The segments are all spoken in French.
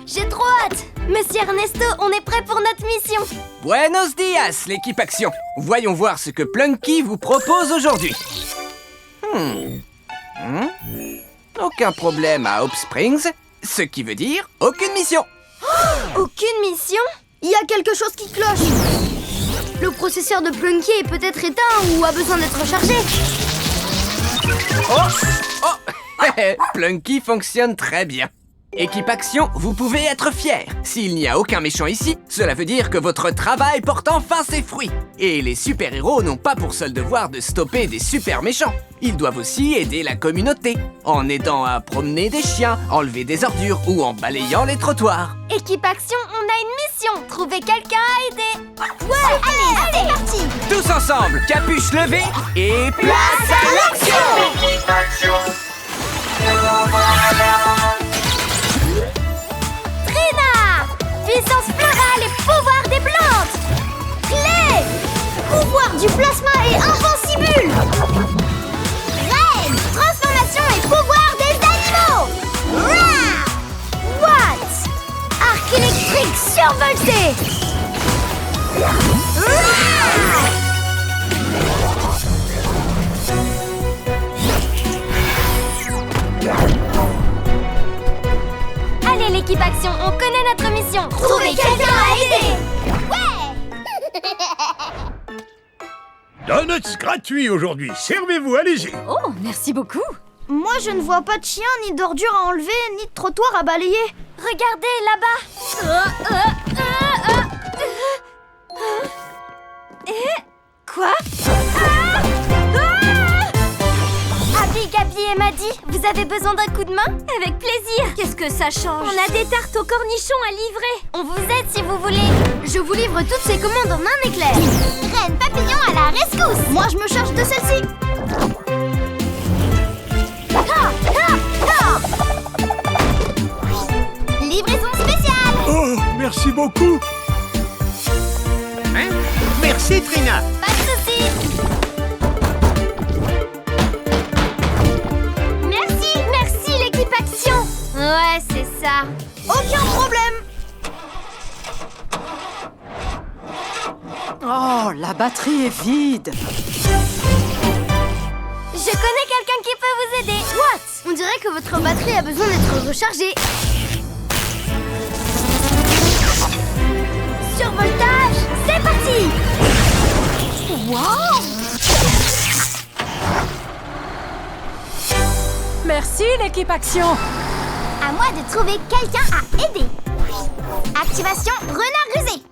J'ai trop hâte. Monsieur Ernesto, on est prêt pour notre mission. Buenos dias, l'équipe Action. Voyons voir ce que Plunky vous propose aujourd'hui. Aucun problème à Hope Springs, ce qui veut dire aucune mission. Aucune mission? Il y a quelque chose qui cloche. Le processeur de Plunky est peut-être éteint ou a besoin d'être rechargé. Oh Plunky fonctionne très bien. Équipe Action, vous pouvez être fiers. S'il n'y a aucun méchant ici, cela veut dire que votre travail porte enfin ses fruits. Et les super-héros n'ont pas pour seul devoir de stopper des super méchants. Ils doivent aussi aider la communauté, en aidant à promener des chiens, enlever des ordures ou en balayant les trottoirs. Équipe Action, on a une mission. Trouver quelqu'un à aider. Ouais, allez, c'est parti. Tous ensemble, capuche levée et place à l'action. Équipe Action. Trina! Puissance florale et pouvoir des plantes! Clé! Pouvoir du plasma et invincible! Reine! Transformation et pouvoir des animaux! Rah! What? Arc électrique survolté! Rah! Allez l'équipe Action, on connaît notre mission. Trouver quelqu'un à aider. Ouais. Donuts gratuits aujourd'hui. Servez-vous, allez-y. Oh, merci beaucoup. Moi je ne vois pas de chien, ni d'ordures à enlever, ni de trottoir à balayer. Regardez là-bas. Quoi? Abby, Gabi et Maddy, vous avez besoin d'un coup de main? Avec plaisir. Qu'est-ce que ça change? On a des tartes aux cornichons à livrer. On vous aide si vous voulez. Je vous livre toutes ces commandes en un éclair. Reine Papillon à la rescousse. Moi je me charge de celle-ci. Livraison spéciale. Oh, merci beaucoup. Hein? Merci, Trina. Pas de soucis. Merci l'équipe Action. Ouais, c'est ça. Aucun problème. Oh, la batterie est vide. Je connais quelqu'un qui peut vous aider. What? On dirait que votre batterie a besoin d'être rechargée. Survoltage, c'est parti. Wow. Merci, l'équipe Action. À moi de trouver quelqu'un à aider. Activation renard rusé.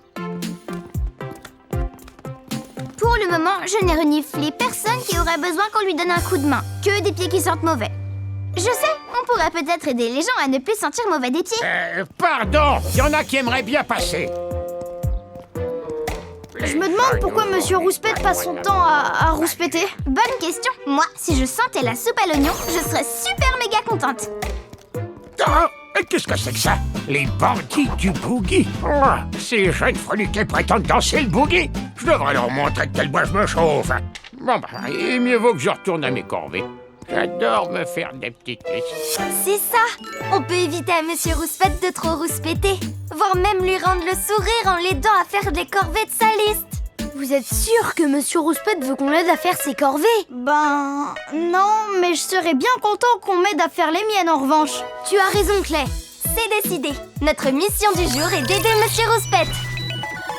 Pour le moment, je n'ai reniflé personne qui aurait besoin qu'on lui donne un coup de main. Que des pieds qui sentent mauvais. Je sais, on pourrait peut-être aider les gens à ne plus sentir mauvais des pieds. Pardon, il y en a qui aimeraient bien passer. Je me demande pourquoi Monsieur Rouspète passe son temps à rouspéter. Bonne question. Moi, si je sentais la soupe à l'oignon, je serais super méga contente. Ah, qu'est-ce que c'est que ça? Les bandits du boogie. Oh, ces jeunes freluquets prétendent danser le boogie. Je devrais leur montrer de quel bois je me chauffe. Bon, il mieux vaut que je retourne à mes corvées. J'adore me faire des petites listes. C'est ça. On peut éviter à Monsieur Rouspète de trop rouspéter. Voire même lui rendre le sourire en l'aidant à faire des corvées de sa liste. Vous êtes sûr que Monsieur Rouspète veut qu'on l'aide à faire ses corvées? Ben... non, mais je serais bien content qu'on m'aide à faire les miennes en revanche. Tu as raison, Clay. C'est décidé. Notre mission du jour est d'aider Monsieur Rouspète.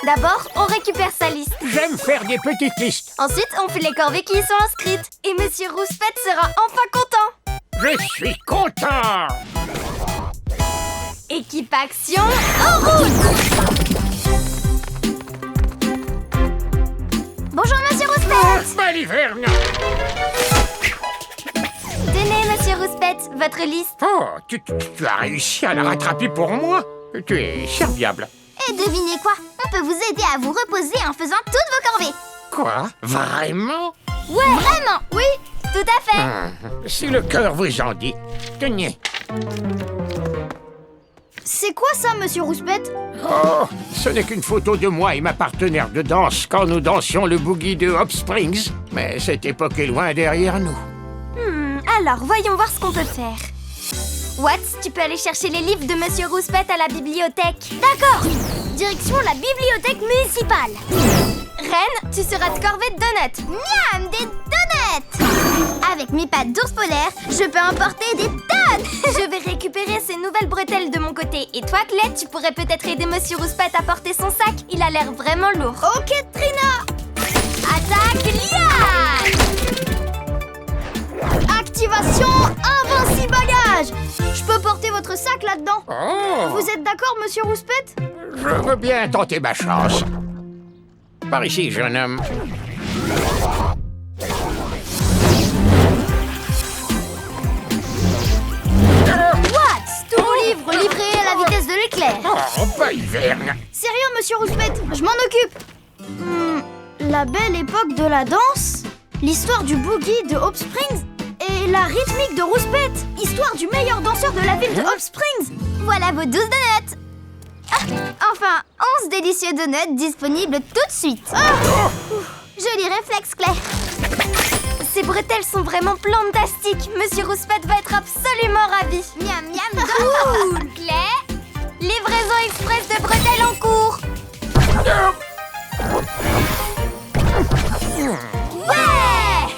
D'abord, on récupère sa liste. J'aime faire des petites listes. Ensuite, on fait les corvées qui y sont inscrites. Et Monsieur Rouspète sera enfin content. Je suis content. Équipe Action, en route! Bonjour, Monsieur Rouspète! Maliverne. Tenez, Monsieur Rouspète, votre liste. Oh, tu as réussi à la rattraper pour moi. Tu es serviable. Et devinez quoi? On peut vous aider à vous reposer en faisant toutes vos corvées. Quoi? Vraiment? Ouais, vraiment, oui, tout à fait. Si le cœur vous en dit. Tenez. C'est quoi ça, Monsieur Rouspète? Oh, ce n'est qu'une photo de moi et ma partenaire de danse quand nous dansions le boogie de Hope Springs. Mais cette époque est loin derrière nous. Alors, voyons voir ce qu'on peut faire. Watts, tu peux aller chercher les livres de Monsieur Rouspète à la bibliothèque. D'accord. Direction la bibliothèque municipale. Reine, tu seras de corvée de donuts. Miam, des donuts. Avec mes pattes d'ours polaire, je peux emporter des tonnes. Je vais récupérer ces nouvelles bretelles de mon côté. Et toi, Clé, tu pourrais peut-être aider Monsieur Rouspète à porter son sac. Il a l'air vraiment lourd. Ok, Trina. Attaque, Liane. Activation invincible bagage. Je peux porter votre sac là-dedans. Oh, Vous êtes d'accord, Monsieur Rouspète? je veux bien tenter ma chance. Par ici, jeune homme. Watts, tout mon livre livré à la vitesse de l'éclair. Oh, pas hiverne. Sérieux, Monsieur Rouspète, je m'en occupe. La belle époque de la danse, l'histoire du boogie de Hope Springs et la rythmique de Rouspète, histoire du meilleur danseur de la ville de Hope Springs. Voilà vos 12 donuts. Enfin, 11 délicieux donuts disponibles tout de suite. Joli réflexe, Claire. Ces bretelles sont vraiment plantastiques. Monsieur Rouspète va être absolument ravi. Miam, miam, cool. Claire, livraison express de bretelles en cours. Ouais.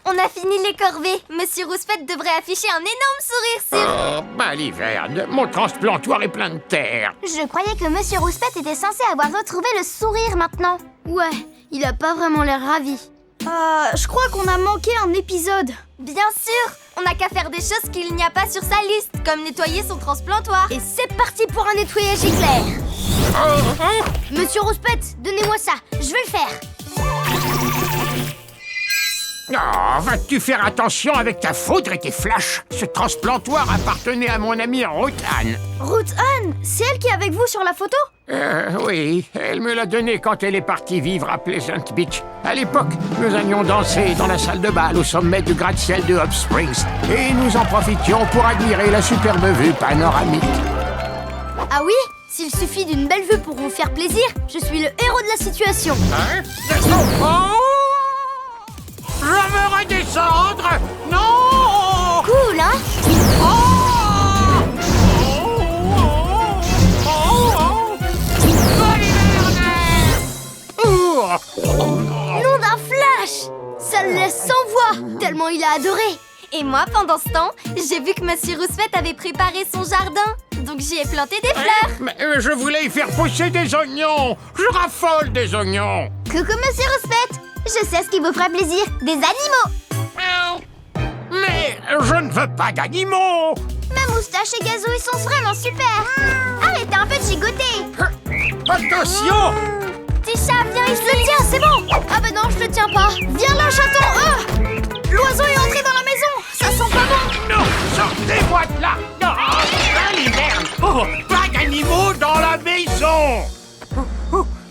On a fini les corvées. Monsieur Rouspète devrait afficher un énorme sourire sur... Oh, baliverne, mon transplantoir est plein de terre. Je croyais que Monsieur Rouspète était censé avoir retrouvé le sourire maintenant. Ouais, il a pas vraiment l'air ravi. Je crois qu'on a manqué un épisode. Bien sûr, on n'a qu'à faire des choses qu'il n'y a pas sur sa liste, comme nettoyer son transplantoir. Et c'est parti pour un nettoyage éclair. Monsieur Rouspète, donnez-moi ça, je vais le faire. Oh, vas-tu faire attention avec ta foudre et tes flashs? Ce transplantoir appartenait à mon amie Ruth-Anne. Ruth-Anne, c'est elle qui est avec vous sur la photo? Oui, elle me l'a donné quand elle est partie vivre à Pleasant Beach. À l'époque, nous allions danser dans la salle de bal au sommet du gratte-ciel de Hope Springs. Et nous en profitions pour admirer la superbe vue panoramique. Ah oui? S'il suffit d'une belle vue pour vous faire plaisir, je suis le héros de la situation. Hein? Oh! Je veux redescendre! Non! Cool, hein? Nom d'un flash! Ça le laisse sans voix, tellement il a adoré. Et moi, pendant ce temps, j'ai vu que Monsieur Rouspète avait préparé son jardin. Donc j'y ai planté des fleurs. Mais je voulais y faire pousser des oignons! Je raffole des oignons! Coucou Monsieur Rouspète, je sais ce qui vous fera plaisir, des animaux. Mais je ne veux pas d'animaux! Ma moustache et Gazo, ils sont vraiment super. Arrêtez un peu de gigoter. Attention! Petit chat, viens ici. Je le tiens, c'est bon. Ah bah non, je le tiens pas. Viens là, chaton. L'oiseau est entré dans la maison. Ça sent pas bon. Non! Sortez-moi de là! Non! Baliverne! Oh! Pas d'animaux dans la maison!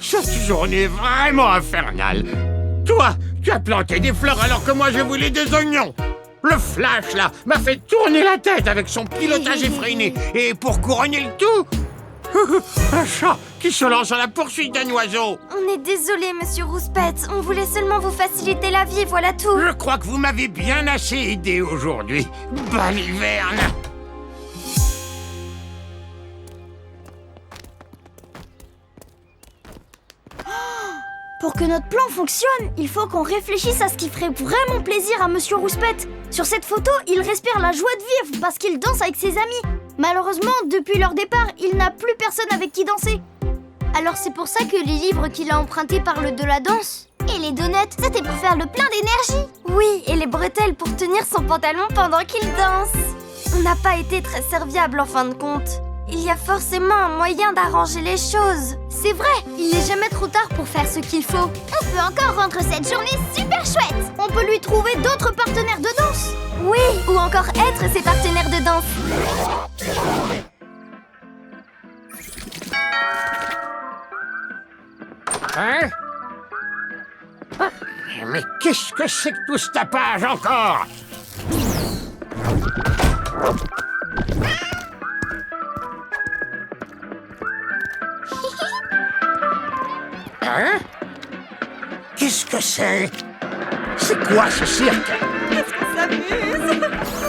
Cette journée est vraiment infernale. Toi, tu as planté des fleurs alors que moi je voulais des oignons. Le flash, là, m'a fait tourner la tête avec son pilotage effréné. Et pour couronner le tout, un chat qui se lance à la poursuite d'un oiseau. On est désolé, Monsieur Rouspète. On voulait seulement vous faciliter la vie, voilà tout. Je crois que vous m'avez bien assez aidé aujourd'hui, baliverne. Pour que notre plan fonctionne, il faut qu'on réfléchisse à ce qui ferait vraiment plaisir à Monsieur Rouspète. Sur cette photo, il respire la joie de vivre parce qu'il danse avec ses amis. Malheureusement, depuis leur départ, il n'a plus personne avec qui danser. Alors c'est pour ça que les livres qu'il a empruntés parlent de la danse. Et les donuts, c'était pour faire le plein d'énergie. Oui, et les bretelles pour tenir son pantalon pendant qu'il danse. On n'a pas été très serviable en fin de compte. Il y a forcément un moyen d'arranger les choses. C'est vrai, il n'est jamais trop tard pour faire ce qu'il faut. On peut encore rendre cette journée super chouette. On peut lui trouver d'autres partenaires de danse. Oui, ou encore être ses partenaires de danse. Hein? Mais qu'est-ce que c'est que tout ce tapage encore? Hein? Qu'est-ce que c'est? C'est quoi ce cirque?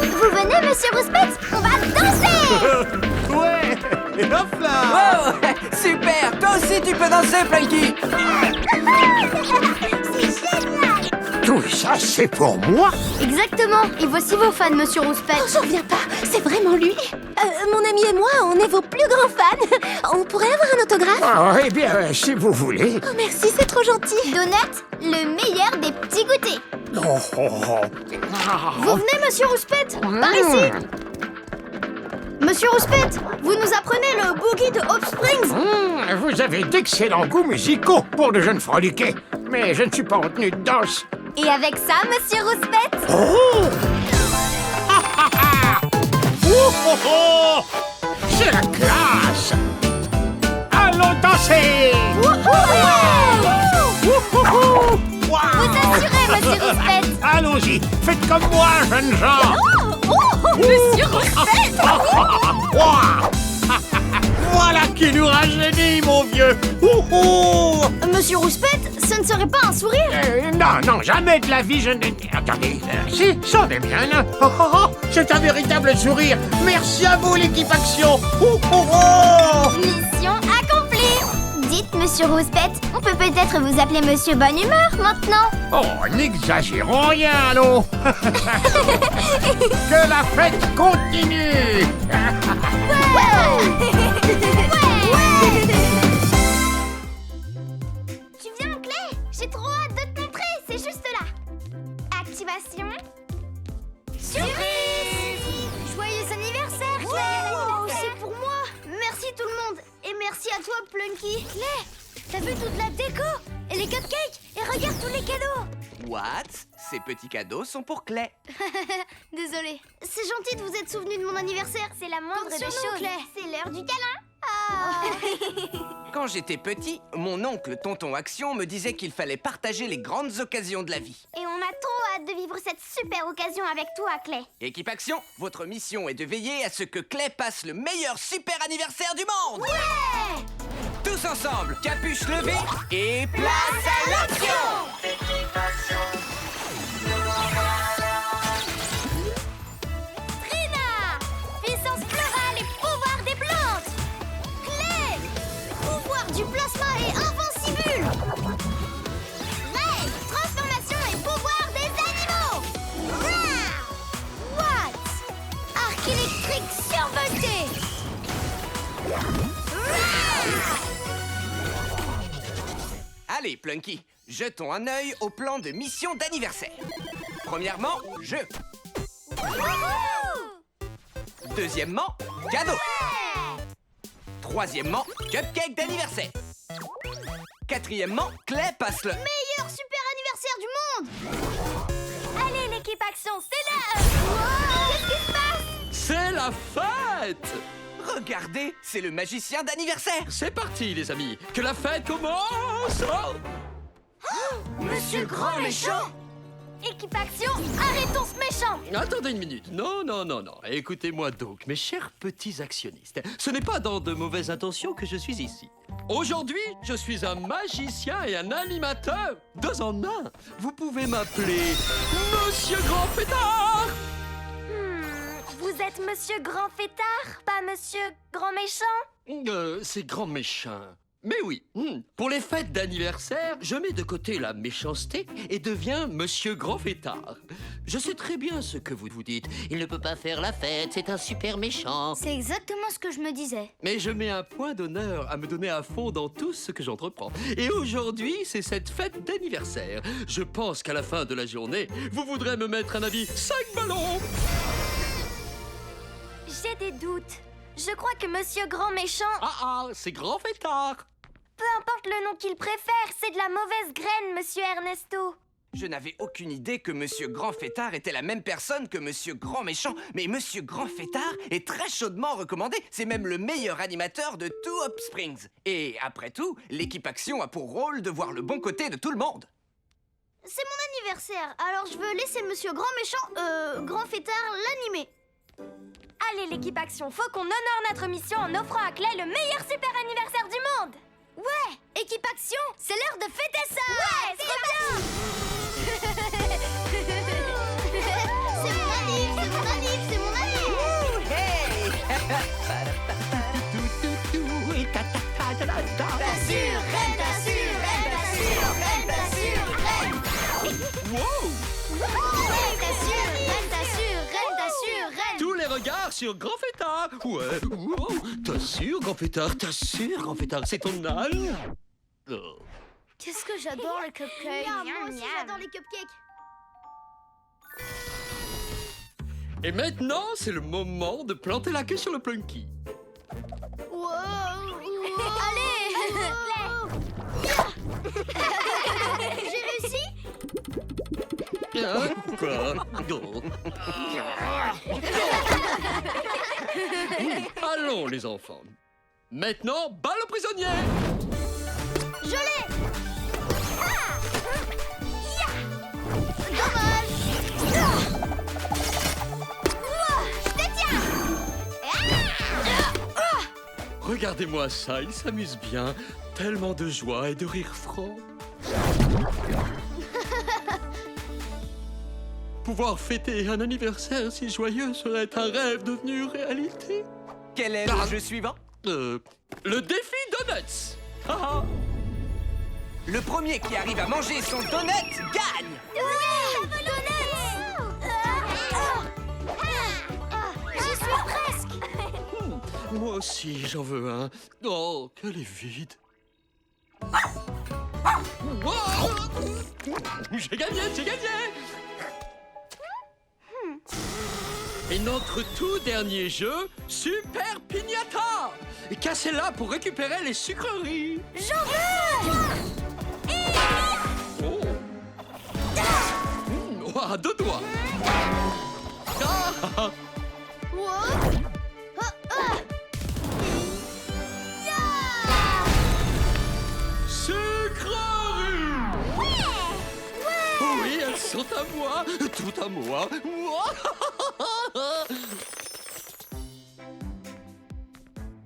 Vous venez, monsieur Rouspette? On va danser! Ouais. Et hop là. Wow, super! Toi aussi, tu peux danser, Plunky! C'est génial! Tout ça, c'est pour moi? Exactement. Et voici vos fans, monsieur Rouspette. J'en reviens pas, c'est vraiment lui. Mon ami et moi, on est vos plus grands fans. On pourrait avoir un autographe? Oh, eh bien, si vous voulez. Oh, merci, c'est trop gentil. Donut, le meilleur des petits goûters. Oh, oh, oh. Vous venez, monsieur Rouspette? Par ici. Monsieur Rouspette, vous nous apprenez le boogie de Hope Springs? Vous avez d'excellents goûts musicaux pour de jeunes froliqués. Mais je ne suis pas en tenue de danse. Et avec ça, monsieur Rouspette? Oh! Oh, oh, oh. C'est la classe! Allons danser! Wow. Vous assurez, monsieur Rouspette? Allons-y, faites comme moi, jeunes gens! Monsieur Rouspette! Voilà qui nous rajeunit, mon vieux. Oh, oh. Monsieur Rouspette, ce ne serait pas un sourire? Non, jamais de la vie, je n'ai... Attendez, si, c'en est bien un. Oh, oh, oh, c'est un véritable sourire. Merci à vous, l'équipe Action. Oh, oh, oh. Mission accomplie! Dites, monsieur Rouspette, on peut peut-être vous appeler monsieur Bonne Humeur maintenant? Oh, n'exagérons rien, non. Que la fête continue. Tu viens, Clé? J'ai trop hâte de te montrer, c'est juste là. Activation. Surprise! Joyeux anniversaire, Clé! C'est pour moi. Merci tout le monde. Et merci à toi, Plunky. Clé, t'as vu toute la déco? Et les cupcakes? Et regarde tous les cadeaux! What? Ces petits cadeaux sont pour Clay. Désolée. C'est gentil de vous être souvenu de mon anniversaire. C'est la moindre des choses. Clé. C'est l'heure du câlin. Quand j'étais petit, mon oncle Tonton Action me disait qu'il fallait partager les grandes occasions de la vie. Et on a trop hâte de vivre cette super occasion avec toi, Clé. Équipe Action, votre mission est de veiller à ce que Clay passe le meilleur super anniversaire du monde. Ouais! Tous ensemble, capuche levée et place à l'action! Trina! Puissance florale et pouvoir des plantes! Clé! Pouvoir du plasma et invincible! Ray! Transformation et pouvoir des animaux! Rah! What? Arc électrique survolté! Allez, Plunky, jetons un œil au plan de mission d'anniversaire. Premièrement, jeu. Deuxièmement, cadeau. Troisièmement, cupcake d'anniversaire. Quatrièmement, Clay passe le Meilleur super anniversaire du monde! Allez, l'équipe Action, c'est l'heure! Qu'est-ce qui se passe? C'est la fête! Regardez, c'est le magicien d'anniversaire. C'est parti, les amis! Que la fête commence! Monsieur Grand Méchant! Équipe Action, arrêtons ce méchant! Attendez une minute. Non. Écoutez-moi donc, mes chers petits actionnistes. Ce n'est pas dans de mauvaises intentions que je suis ici. Aujourd'hui, je suis un magicien et un animateur. 2 en 1. Vous pouvez m'appeler Monsieur Grand Fêtard. Vous êtes Monsieur Grand Fêtard, pas Monsieur Grand Méchant? C'est grand méchant. Mais oui, pour les fêtes d'anniversaire, je mets de côté la méchanceté et deviens Monsieur Grand Fêtard. Je sais très bien ce que vous vous dites. Il ne peut pas faire la fête, c'est un super méchant. C'est exactement ce que je me disais. Mais je mets un point d'honneur à me donner à fond dans tout ce que j'entreprends. Et aujourd'hui, c'est cette fête d'anniversaire. Je pense qu'à la fin de la journée, vous voudrez me mettre un avis 5 ballons. J'ai des doutes. Je crois que Monsieur Grand Méchant, C'est Grand Fêtard. peu importe le nom qu'il préfère, c'est de la mauvaise graine, Monsieur Ernesto. Je n'avais aucune idée que Monsieur Grand Fêtard était la même personne que Monsieur Grand Méchant. Mais Monsieur Grand Fêtard est très chaudement recommandé. C'est même le meilleur animateur de tout Hope Springs. Et après tout, l'équipe Action a pour rôle de voir le bon côté de tout le monde. C'est mon anniversaire, alors je veux laisser Monsieur Grand Méchant, Grand Fêtard, l'animer. Allez, l'équipe Action, faut qu'on honore notre mission en offrant à Clay le meilleur super anniversaire du monde. Ouais, équipe Action, c'est l'heure de fêter ça. Ouais, c'est bien. sûr, grand fêtard. Ouais, wow. T'assures, grand fêtard, t'assures, grand fêtard, c'est ton âne. Oh. Qu'est-ce que j'adore les cupcakes. Moi aussi j'adore les cupcakes. Et maintenant, c'est le moment de planter la queue sur le Plunky. Allez J'ai réussi. Quoi? Oh. Allons, les enfants. Maintenant, balle au prisonnier. Je l'ai. Dommage. Je te tiens. Regardez-moi ça, il s'amuse bien. Tellement de joie et de rire franc. Pouvoir fêter un anniversaire si joyeux serait un rêve devenu réalité. Quel est le jeu suivant? Le défi Donuts. Ah, ah. Le premier qui arrive à manger son donut gagne. J'y suis presque. Moi aussi, j'en veux un. Oh, qu'elle est vide. Oh, j'ai gagné, j'ai gagné. Et notre tout dernier jeu, Super Piñata. Cassez-la pour récupérer les sucreries. J'en veux. Oh. Oh, à deux doigts. Ah. Sucreries. Oui, elles sont à moi, tout à moi.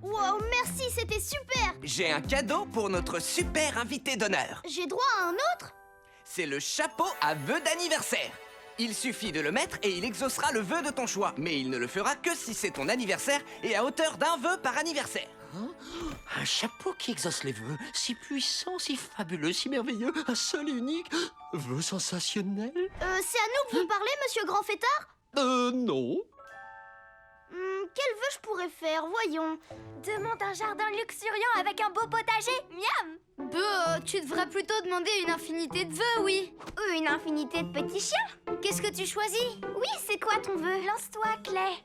Wow, merci, c'était super. J'ai un cadeau pour notre super invité d'honneur. J'ai droit à un autre? C'est le chapeau à vœux d'anniversaire. Il suffit de le mettre et il exaucera le vœu de ton choix. Mais il ne le fera que si c'est ton anniversaire et à hauteur d'un vœu par anniversaire. Un chapeau qui exauce les vœux, si puissant, si fabuleux, si merveilleux, un seul et unique vœu sensationnel. C'est à nous que vous parlez, monsieur Grand Fêtard? Non. Quel vœu je pourrais faire, voyons. Demande un jardin luxuriant avec un beau potager, miam. Tu devrais plutôt demander une infinité de vœux, oui. Une infinité de petits chiens. Qu'est-ce que tu choisis? Oui, c'est quoi ton vœu? Lance-toi, Clay.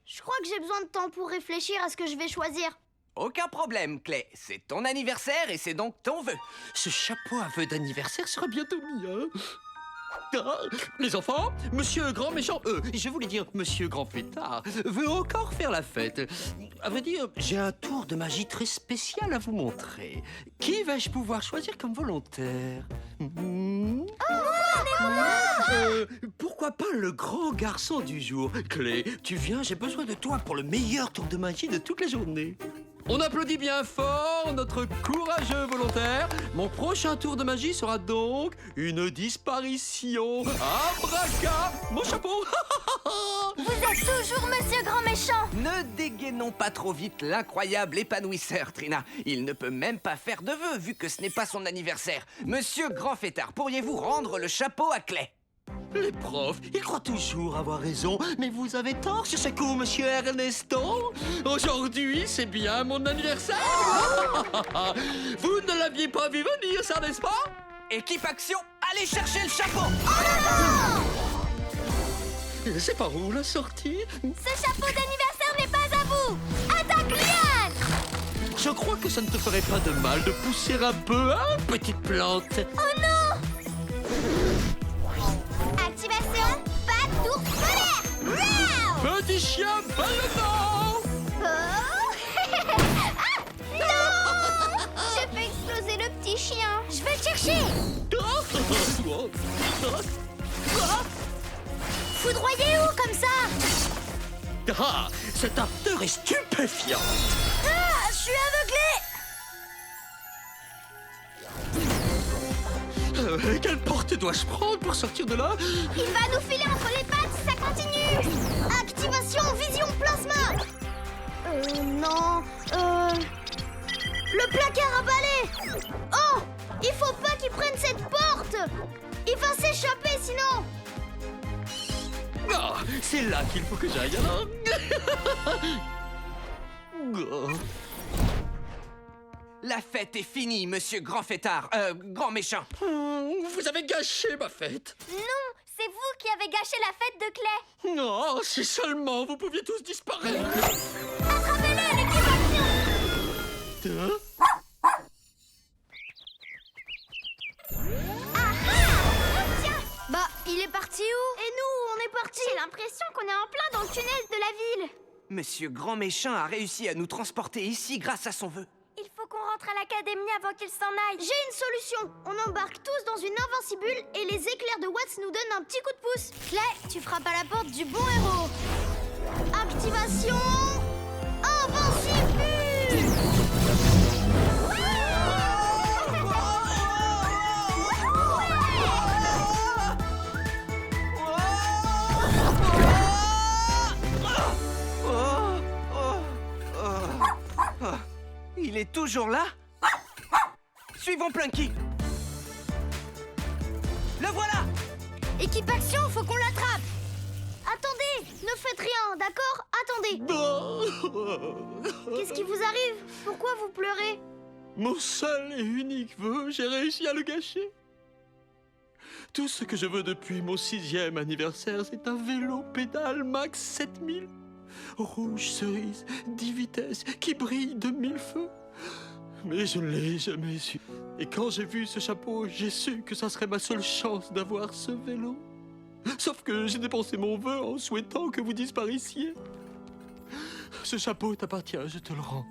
Je crois que j'ai besoin de temps pour réfléchir à ce que je vais choisir. Aucun problème, Clay. C'est ton anniversaire et c'est donc ton vœu. Ce chapeau à vœu d'anniversaire sera bientôt mien. Ah, les enfants, monsieur grand méchant, je voulais dire monsieur grand fêtard, veut encore faire la fête. À vrai dire, j'ai un tour de magie très spécial à vous montrer. Qui vais-je pouvoir choisir comme volontaire? Pourquoi pas le grand garçon du jour? Clé, tu viens, j'ai besoin de toi pour le meilleur tour de magie de toute la journée. On applaudit bien fort notre courageux volontaire. Mon prochain tour de magie sera donc une disparition. Abraca, mon chapeau. Vous êtes toujours monsieur Grand Méchant. Ne dégainons pas trop vite l'incroyable épanouisseur, Trina. Il ne peut même pas faire de vœux vu que ce n'est pas son anniversaire. Monsieur Grand Fêtard, pourriez-vous rendre le chapeau à Clay? Les profs, ils croient toujours avoir raison, mais vous avez tort sur ce coup, monsieur Ernesto. Aujourd'hui, c'est bien mon anniversaire. Vous ne l'aviez pas vu venir, ça, n'est-ce pas? Équipe action, allez chercher le chapeau. C'est par où la sortie? Ce chapeau d'anniversaire n'est pas à vous. Attaque, Liane. Je crois que ça ne te ferait pas de mal de pousser un peu, hein, petite plante? Oh non. Activation, patte d'ours polaire. Wow. Petit chien ballonnant. Oh. Ah, non. J'ai fait exploser le petit chien. Je vais le chercher. Foudroyez-vous comme ça. Ah, cette ardeur est stupéfiante. Ah, je suis aveuglé. Quelle porte dois-je prendre pour sortir de là? Il va nous filer entre les pattes si ça continue. Activation vision plasma. Non. Le placard à balai. Oh, il faut pas qu'il prenne cette porte. Il va s'échapper sinon. Ah, c'est là qu'il faut que j'aille, alors. Oh. La fête est finie, monsieur grand fêtard, grand méchant. Vous avez gâché ma fête. Non, c'est vous qui avez gâché la fête de Clay. Non, si seulement vous pouviez tous disparaître. Attrapez-les, l'équipe action. Hein? Bah, il est parti où? Et nous, on est parti. J'ai l'impression qu'on est en plein dans le tunnel de la ville. Monsieur grand méchant a réussi à nous transporter ici grâce à son vœu. Il faut qu'on rentre à l'académie avant qu'il s'en aille. J'ai une solution. On embarque tous dans une invincibule et les éclairs de Watts nous donnent un petit coup de pouce. Clay, tu frappes à la porte du bon héros. Activation invincibule. Il est toujours là? Suivons Plunky. Le voilà! Équipe action, faut qu'on l'attrape. Attendez, ne faites rien, d'accord? Attendez. Qu'est-ce qui vous arrive? Pourquoi vous pleurez? Mon seul et unique vœu, j'ai réussi à le gâcher. Tout ce que je veux depuis mon 6e anniversaire, c'est un vélo pédale max 7000. Rouge cerise, 10 vitesses, qui brille de 1000 feux. Mais je ne l'ai jamais su. Et quand j'ai vu ce chapeau, j'ai su que ça serait ma seule chance d'avoir ce vélo. Sauf que j'ai dépensé mon vœu en souhaitant que vous disparaissiez. Ce chapeau t'appartient, je te le rends.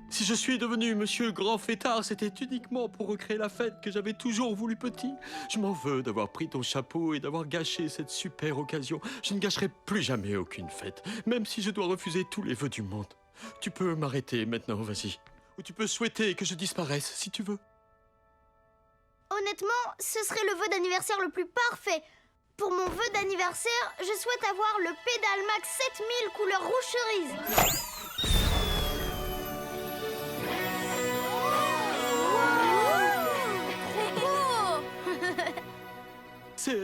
Si je suis devenu monsieur grand fêtard, c'était uniquement pour recréer la fête que j'avais toujours voulu petit. Je m'en veux d'avoir pris ton chapeau et d'avoir gâché cette super occasion. Je ne gâcherai plus jamais aucune fête, même si je dois refuser tous les vœux du monde. Tu peux m'arrêter maintenant, vas-y. Ou tu peux souhaiter que je disparaisse, si tu veux. Honnêtement, ce serait le vœu d'anniversaire le plus parfait. Pour mon vœu d'anniversaire, je souhaite avoir le pédale max 7000 couleur rouge cerise.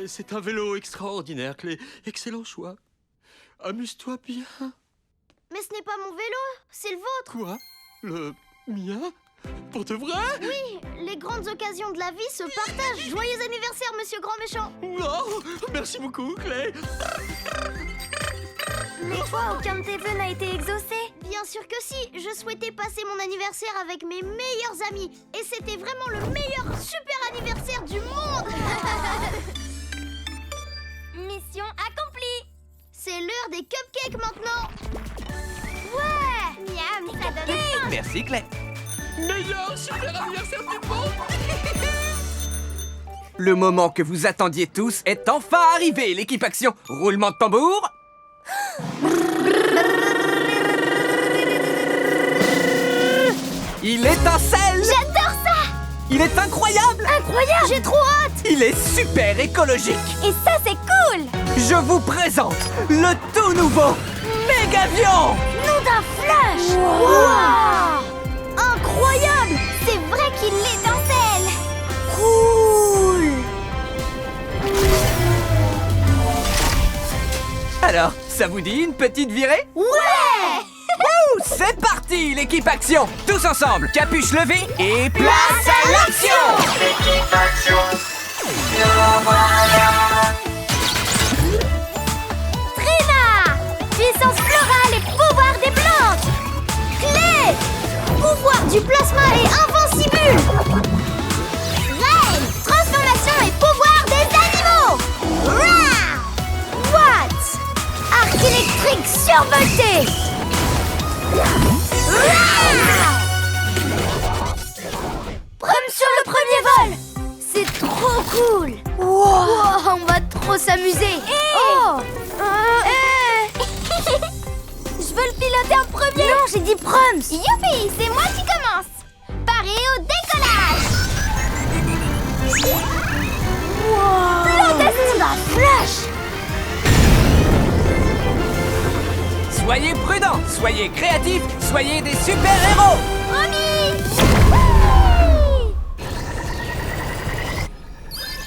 C'est un vélo extraordinaire, Clé. Excellent choix. Amuse-toi bien. Mais ce n'est pas mon vélo, c'est le vôtre. Quoi? Le mien? Pour de vrai? Oui, les grandes occasions de la vie se partagent. Joyeux anniversaire, monsieur grand méchant. Oh, merci beaucoup, Clé. Mais toi, aucun de tes vœux n'a été exaucé. Bien sûr que si, je souhaitais passer mon anniversaire avec mes meilleurs amis. Et c'était vraiment le meilleur super anniversaire du monde. Mission accomplie. C'est l'heure des cupcakes maintenant. Ouais. Miam, ça donne faim. Merci Clay. Meilleur super anniversaire du monde. Le moment que vous attendiez tous est enfin arrivé, l'équipe action. Roulement de tambour. Il étincelle. J'adore ça. Il est incroyable. Incroyable. J'ai trop hâte. Il est super écologique. Et ça, c'est cool. Je vous présente le tout nouveau Mégavion. Nom d'un flash. Wow. Incroyable. C'est vrai qu'il l'étincelle. Cool. Alors, ça vous dit une petite virée? Ouais. Wouh, c'est parti, l'équipe action. Tous ensemble, capuche levée et place à l'action. L'équipe action, nous voilà. Trina, puissance florale et pouvoir des plantes. Clé, pouvoir du plasma et invincibule. Reine, transformation et pouvoir des animaux. Rah! Watts, arc électrique survolté. Prom sur le premier vol. C'est trop cool. Wow, on va trop s'amuser. Oh. Je veux le piloter en premier. Non, j'ai dit Proms. Youpi, c'est moi qui commence. Paré au décollage. Wow. Plantation d'un flash. Soyez prudents, soyez créatifs, soyez des super-héros. Promis.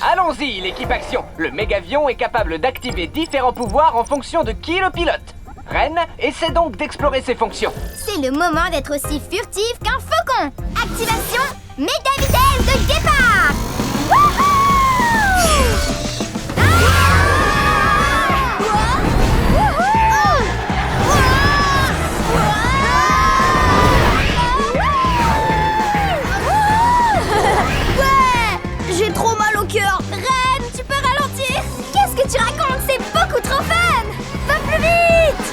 Allons Allons-y, l'équipe Action. Le mégavion est capable d'activer différents pouvoirs en fonction de qui le pilote. Ren essaie donc d'explorer ses fonctions. C'est le moment d'être aussi furtif qu'un faucon. Activation méga vitesse de départ. Wouhou! J'ai trop mal au cœur. Ren, tu peux ralentir? Qu'est-ce que tu racontes? C'est beaucoup trop fun. Va plus vite.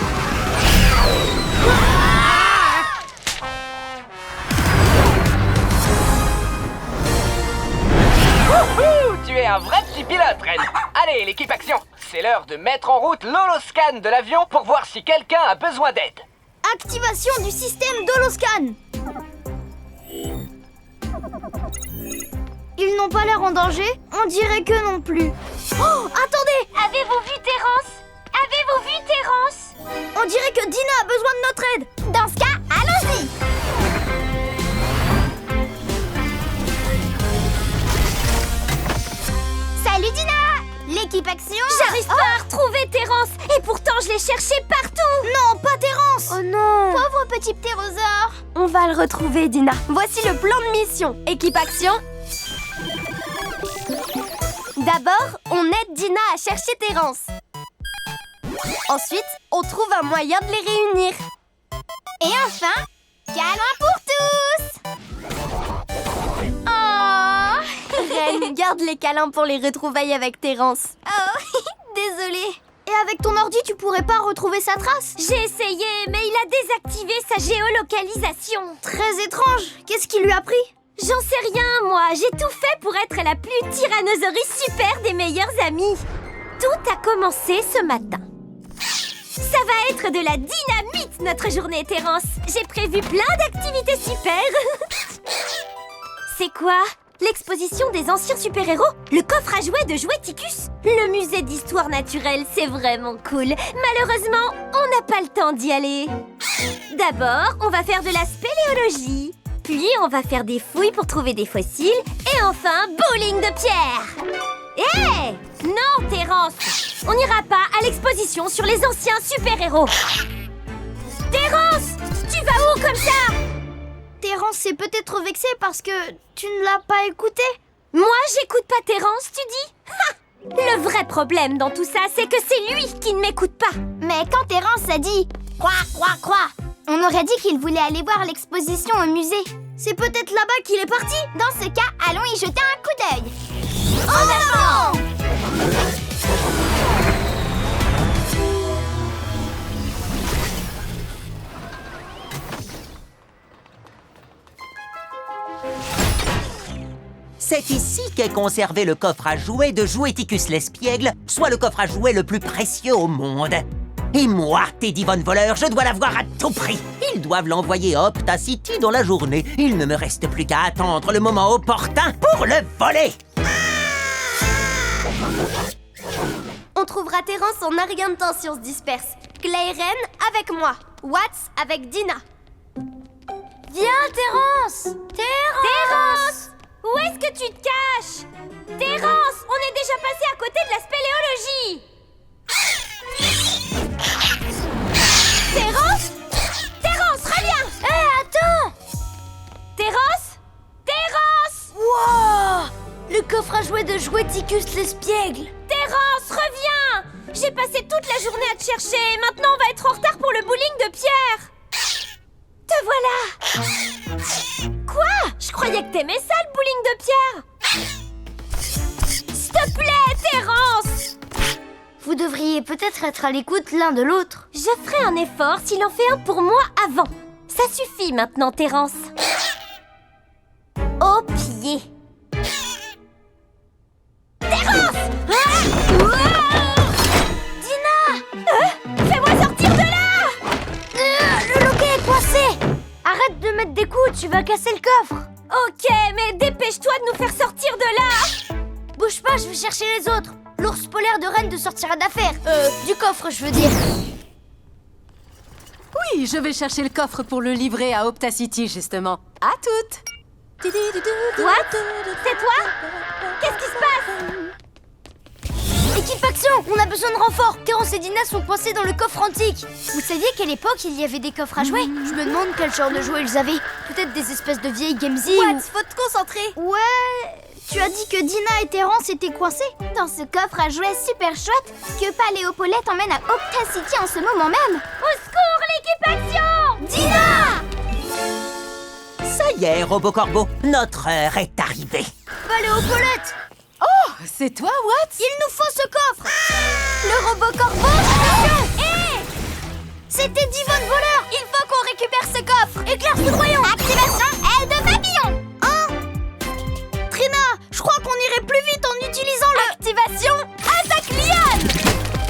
Wouhou! Tu es un vrai petit pilote, Ren. Allez, l'équipe Action. C'est l'heure de mettre en route l'holoscan de l'avion pour voir si quelqu'un a besoin d'aide. Activation du système d'holoscan. Ils n'ont pas l'air en danger? On dirait que non plus. Oh, attendez! Avez-vous vu Terrence? Avez-vous vu Terrence? On dirait que Dina a besoin de notre aide. Dans ce cas, allons-y! Salut Dina! L'équipe Action? J'arrive pas à retrouver Terrence et pourtant je l'ai cherché partout! Non, pas Terrence! Oh non! Pauvre petit ptérosaure! On va le retrouver, Dina. Voici le plan de mission. Équipe Action? D'abord, on aide Dina à chercher Terrence. Ensuite, on trouve un moyen de les réunir. Et enfin, câlin pour tous! Oh! Ren, garde les câlins pour les retrouvailles avec Terrence. Oh, désolée. Et avec ton ordi, tu pourrais pas retrouver sa trace? J'ai essayé, mais il a désactivé sa géolocalisation. Très étrange. Qu'est-ce qui lui a pris? J'en sais rien, moi. J'ai tout fait pour être la plus tyrannosaurus super des meilleurs amis. Tout a commencé ce matin. Ça va être de la dynamite, notre journée, Terrence. J'ai prévu plein d'activités super. C'est quoi? L'exposition des anciens super-héros? Le coffre à jouets de Joueticus? Le musée d'histoire naturelle, c'est vraiment cool. Malheureusement, on n'a pas le temps d'y aller. D'abord, on va faire de la spéléologie. Puis, on va faire des fouilles pour trouver des fossiles. Et enfin, bowling de pierre. Hé! Non, Terrence! On n'ira pas à l'exposition sur les anciens super-héros. Terrence! Tu vas où comme ça? Terrence s'est peut-être vexé parce que tu ne l'as pas écouté. Moi, j'écoute pas Terrence, tu dis? Ha! Le vrai problème dans tout ça, c'est que c'est lui qui ne m'écoute pas. Mais quand Terrence a dit « Quoi », on aurait dit qu'il voulait aller voir l'exposition au musée. C'est peut-être là-bas qu'il est parti. Dans ce cas, allons y jeter un coup d'œil. En avant! C'est ici qu'est conservé le coffre à jouets de Joueticus l'espiègle, soit le coffre à jouets le plus précieux au monde. Et moi, Teddy Von Voleur, je dois l'avoir à tout prix. Ils doivent l'envoyer à Optacity dans la journée. Il ne me reste plus qu'à attendre le moment opportun pour le voler. On trouvera Terrence en un rien de temps si on se disperse. Clay et Ren avec moi. Watts avec Dina. Viens, Terrence! Terrence! Où est-ce que tu te caches? Terrence, on est déjà passé à côté de la spéléologie. Terrence? Terrence, reviens! Hé, attends! Terrence? Terrence! Wow! Le coffre à jouets de Joueticus l'espiègle. Terrence, reviens! J'ai passé toute la journée à te chercher et maintenant on va être en retard pour le bowling de pierre. Te voilà! Quoi? Je croyais que t'aimais ça, le bowling de pierre! S'il te plaît, Terrence! Vous devriez peut-être être à l'écoute l'un de l'autre. Je ferai un effort s'il en fait un pour moi avant. Ça suffit maintenant, Terrence. Au pied. Terrence! Dina! Fais-moi sortir de là! Le loquet est coincé! Arrête de mettre des coups, tu vas casser le coffre. Ok, mais dépêche-toi de nous faire sortir de là. Bouge pas, je vais chercher les autres. L'ours polaire de Ren te sortira d'affaire. Du coffre, je veux dire. Oui, je vais chercher le coffre pour le livrer à Optacity, justement. À toutes! What? C'est toi? Qu'est-ce qui se passe? Action! On a besoin de renfort! Terence et Dina sont coincés dans le coffre antique. Vous saviez qu'à l'époque, il y avait des coffres à jouets? Je me demande quel genre de jouets ils avaient. Peut-être des espèces de vieilles Gamesy ou... faut te concentrer. Ouais... Tu as dit que Dina et Terence étaient coincés? Dans ce coffre à jouets super chouette que Paléopolet emmène à Optacity en ce moment même. Au secours, l'équipe Action! Dina! Ça y est, Robocorbo, notre heure est arrivée. Paléopolette! Oh, c'est toi, Watts? Il nous faut ce coffre! Le Robocorbo! C'était Divon Voleur! Il faut qu'on récupère ce coffre! Éclair foudroyant! Activation aile de papillon! Trina, je crois qu'on irait plus vite en utilisant le... Activation attaque liane!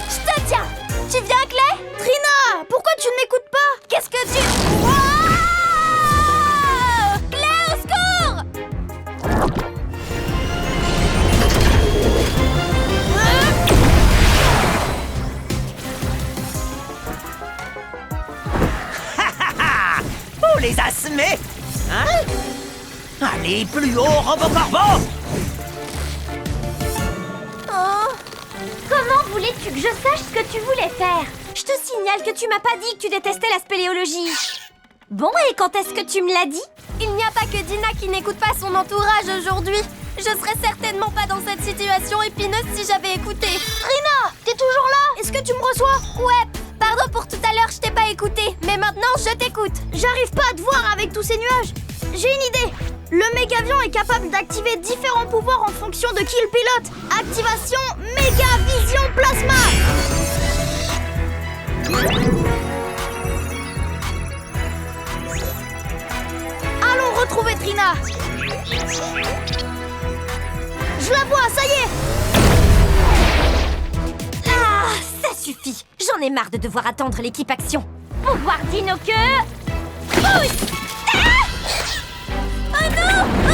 Je te tiens! Tu viens, Clay? Trina, pourquoi tu n'écoutes pas? Qu'est-ce que tu... Wow! Clay, au secours! On les a semés, hein? Allez, plus haut, Robocorbo! Oh! Comment voulais-tu que je sache ce que tu voulais faire? Je te signale que tu m'as pas dit que tu détestais la spéléologie. Bon, et quand est-ce que tu me l'as dit? Il n'y a pas que Dina qui n'écoute pas son entourage aujourd'hui. Je serais certainement pas dans cette situation épineuse si j'avais écouté. Trina, t'es toujours là? Est-ce que tu me reçois? Ouais, pardon pour tout à l'heure, je t'ai pas écouté. Mais maintenant, je t'écoute. J'arrive pas à te voir avec tous ces nuages. J'ai une idée. Le mégavion est capable d'activer différents pouvoirs en fonction de qui le pilote. Activation Méga Vision Plasma. Allons retrouver Trina. Je la vois, ça y est. Ah, ça suffit. J'en ai marre de devoir attendre l'équipe Action. Pouvoir Dino que... Pousse! Ah! Oh non! Ah!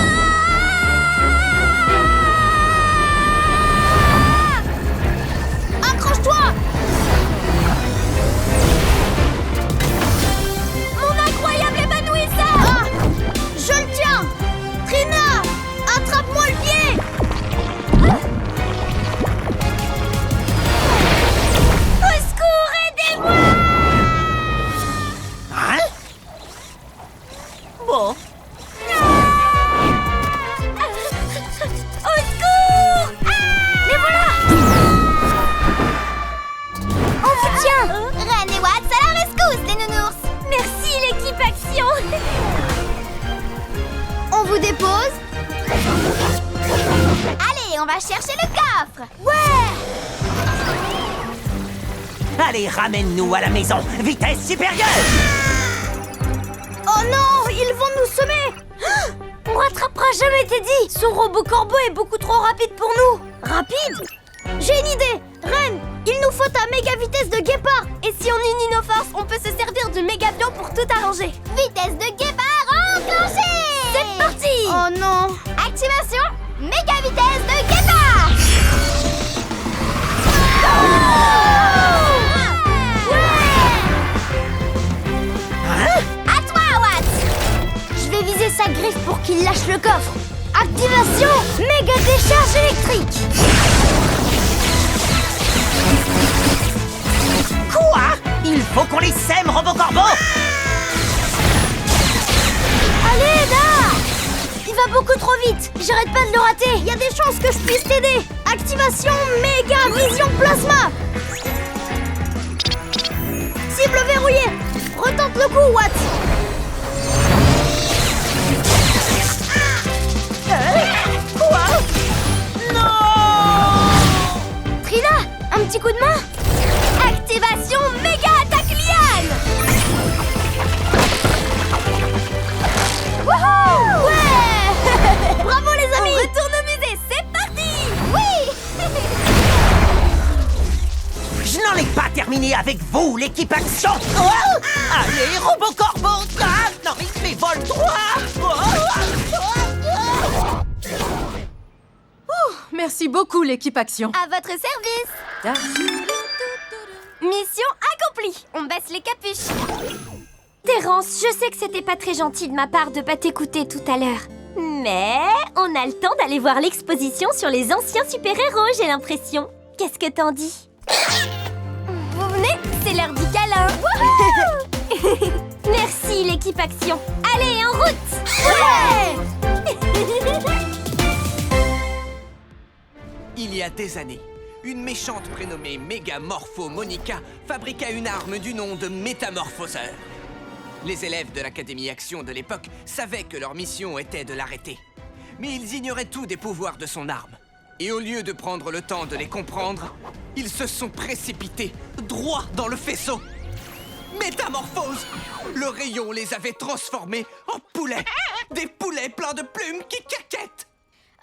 Accroche-toi! Mon incroyable évanouissant! Ah! Je le tiens! Trina! Attrape-moi le pied! Au secours, aidez-moi! Hein? Bon. Au secours! Les voilà! On vous tient! Ren et Watts à la rescousse, les nounours! Merci, l'équipe Action! On vous dépose? Allez, on va chercher le coffre! Ouais! Allez, ramène-nous à la maison. Vitesse supérieure! Oh non! Ils vont nous semer! On rattrapera jamais Teddy! Son robot corbeau est beaucoup trop rapide pour nous! Rapide? J'ai une idée! Ren, il nous faut ta méga vitesse de guépard! Et si on unit nos forces, on peut se servir du mégavion pour tout arranger! Vitesse de guépard enclenchée! C'est parti! Oh non! Activation méga vitesse de guépard! À toi, Watts! Je vais viser sa griffe pour qu'il lâche le coffre! Activation méga décharge électrique! Quoi? Il faut qu'on les sème, Robocorbo! Allez, là! Il va beaucoup trop vite! J'arrête pas de le rater! Il y a des chances que je puisse t'aider! Activation méga vision plasma! Cible verrouillée! Retente le coup, Watts! Quoi? Non! Trina, un petit coup de main? Activation méga attaque liane! Wouhou! Ouais! Bravo les amis! On retourne au musée, c'est parti! Oui! Je n'en ai pas terminé avec vous, l'équipe Action! Oh! Allez, Robocorbo! Ah, non, mais vole droit! Merci beaucoup, l'équipe Action. À votre service! Mission accomplie! On baisse les capuches! Terence, je sais que c'était pas très gentil de ma part de pas t'écouter tout à l'heure. Mais on a le temps d'aller voir l'exposition sur les anciens super-héros, j'ai l'impression. Qu'est-ce que t'en dis? Vous venez? C'est l'heure du câlin. Merci, l'équipe Action. Allez, en route! Il y a des années, une méchante prénommée Mégamorpho Monica fabriqua une arme du nom de Métamorphoseur. Les élèves de l'Académie Action de l'époque savaient que leur mission était de l'arrêter. Mais ils ignoraient tout des pouvoirs de son arme. Et au lieu de prendre le temps de les comprendre, ils se sont précipités droit dans le faisceau. Métamorphose! Le rayon les avait transformés en poulets. Des poulets pleins de plumes qui caquettent.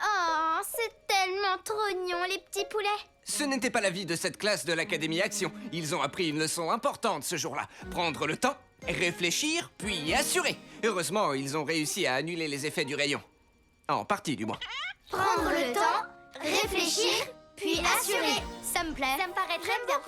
Oh, c'est tellement trognon, les petits poulets. Ce n'était pas l'avis de cette classe de l'Académie Action. Ils ont appris une leçon importante ce jour-là. Prendre le temps, réfléchir, puis assurer. Heureusement, ils ont réussi à annuler les effets du rayon. En partie, du moins. Prendre le temps, réfléchir, puis assurer. Ça me plaît. Ça me paraît très bien.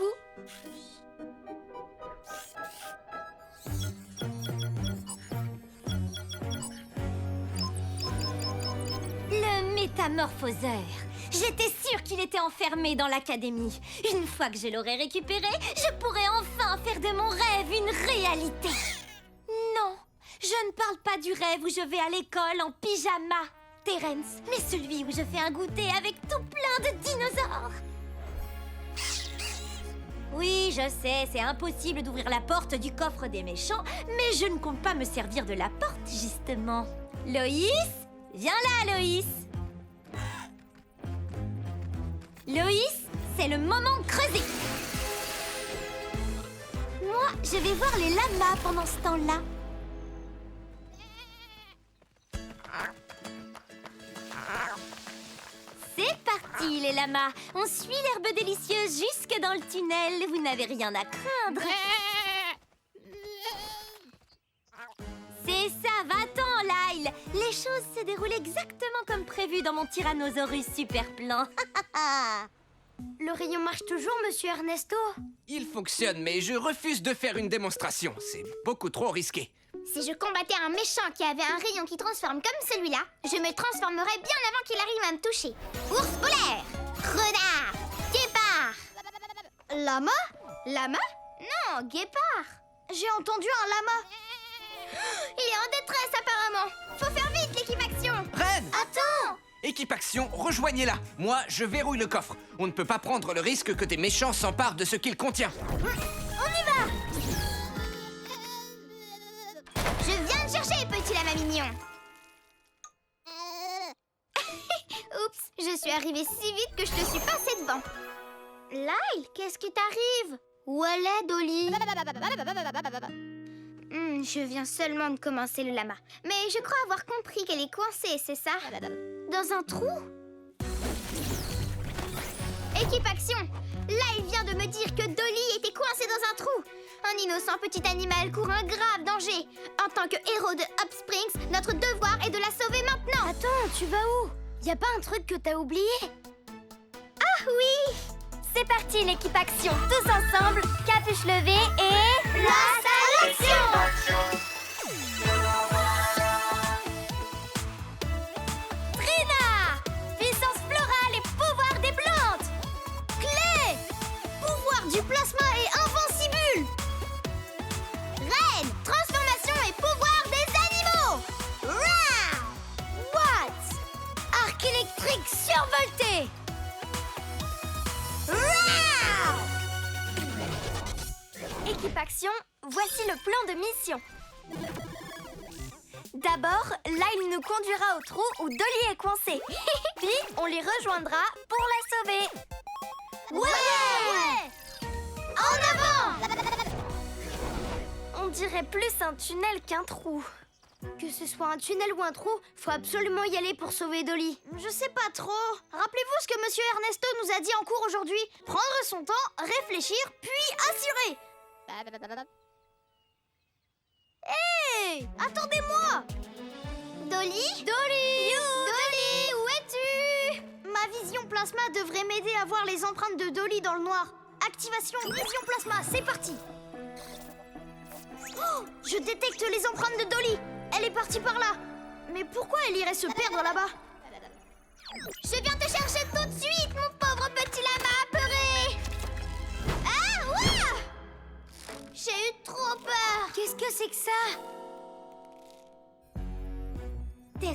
Le métamorphoseur. J'étais sûre qu'il était enfermé dans l'académie. Une fois que je l'aurai récupéré, je pourrai enfin faire de mon rêve une réalité. Non, je ne parle pas du rêve où je vais à l'école en pyjama, Terence, mais celui où je fais un goûter avec tout plein de dinosaures. Oui, je sais, c'est impossible d'ouvrir la porte du coffre des méchants, mais je ne compte pas me servir de la porte, justement. Loïs? Viens là, Loïs! Loïs, c'est le moment de creuser! Moi, je vais voir les lamas pendant ce temps-là. C'est parti, les lamas! On suit l'herbe délicieuse jusque dans le tunnel. Vous n'avez rien à craindre. C'est ça, va-t'en, Lyle! Les choses se déroulent exactement comme prévu dans mon Tyrannosaurus super plan. Le rayon marche toujours, monsieur Ernesto? Il fonctionne, mais je refuse de faire une démonstration. C'est beaucoup trop risqué. Si je combattais un méchant qui avait un rayon qui transforme comme celui-là, je me transformerais bien avant qu'il arrive à me toucher. Ours polaire, renard, guépard. Lama? Lama? Non, guépard. J'ai entendu un lama. Il est en détresse apparemment. Faut faire vite, l'équipe Action. Reine! Attends! Équipe Action, rejoignez-la. Moi, je verrouille le coffre. On ne peut pas prendre le risque que des méchants s'emparent de ce qu'il contient. On y va! Je viens de chercher, petit lama mignon. Oups, je suis arrivée si vite que je te suis passée devant. Lyle, qu'est-ce qui t'arrive? Où elle est, Dolly? Je viens seulement de commencer le lama. Mais je crois avoir compris qu'elle est coincée, c'est ça? Dans un trou? Équipe Action! Lyle vient de me dire que Dolly était coincée dans un trou. Un innocent petit animal court un grave danger. En tant que héros de Up Springs, notre devoir est de la sauver maintenant. Attends, tu vas où? Y a pas un truc que t'as oublié? Ah oui! C'est parti, l'équipe Action! Tous ensemble, capuche levée et... Place à l'action! Trina! Puissance florale et pouvoir des plantes! Clé! Pouvoir du plasma et invincible! Reine! Transformation et pouvoir des animaux! Rah! What? Arc électrique survolté! Rah! Équipe Action, voici le plan de mission. D'abord, Lyle nous conduira au trou où Dolly est coincée. Puis, on les rejoindra pour la sauver. Ouais! En avant! On dirait plus un tunnel qu'un trou. Que ce soit un tunnel ou un trou, faut absolument y aller pour sauver Dolly. Je sais pas trop. Rappelez-vous ce que monsieur Ernesto nous a dit en cours aujourd'hui. Prendre son temps, réfléchir, puis assurer. Hé! Attendez-moi! Dolly? Dolly! Dolly, où es-tu? Ma vision plasma devrait m'aider à voir les empreintes de Dolly dans le noir. Activation vision plasma, c'est parti! Oh, je détecte les empreintes de Dolly. Elle est partie par là. Mais pourquoi elle irait se perdre là-bas? Je viens te chercher tout de suite, mon pauvre petit lama apeuré.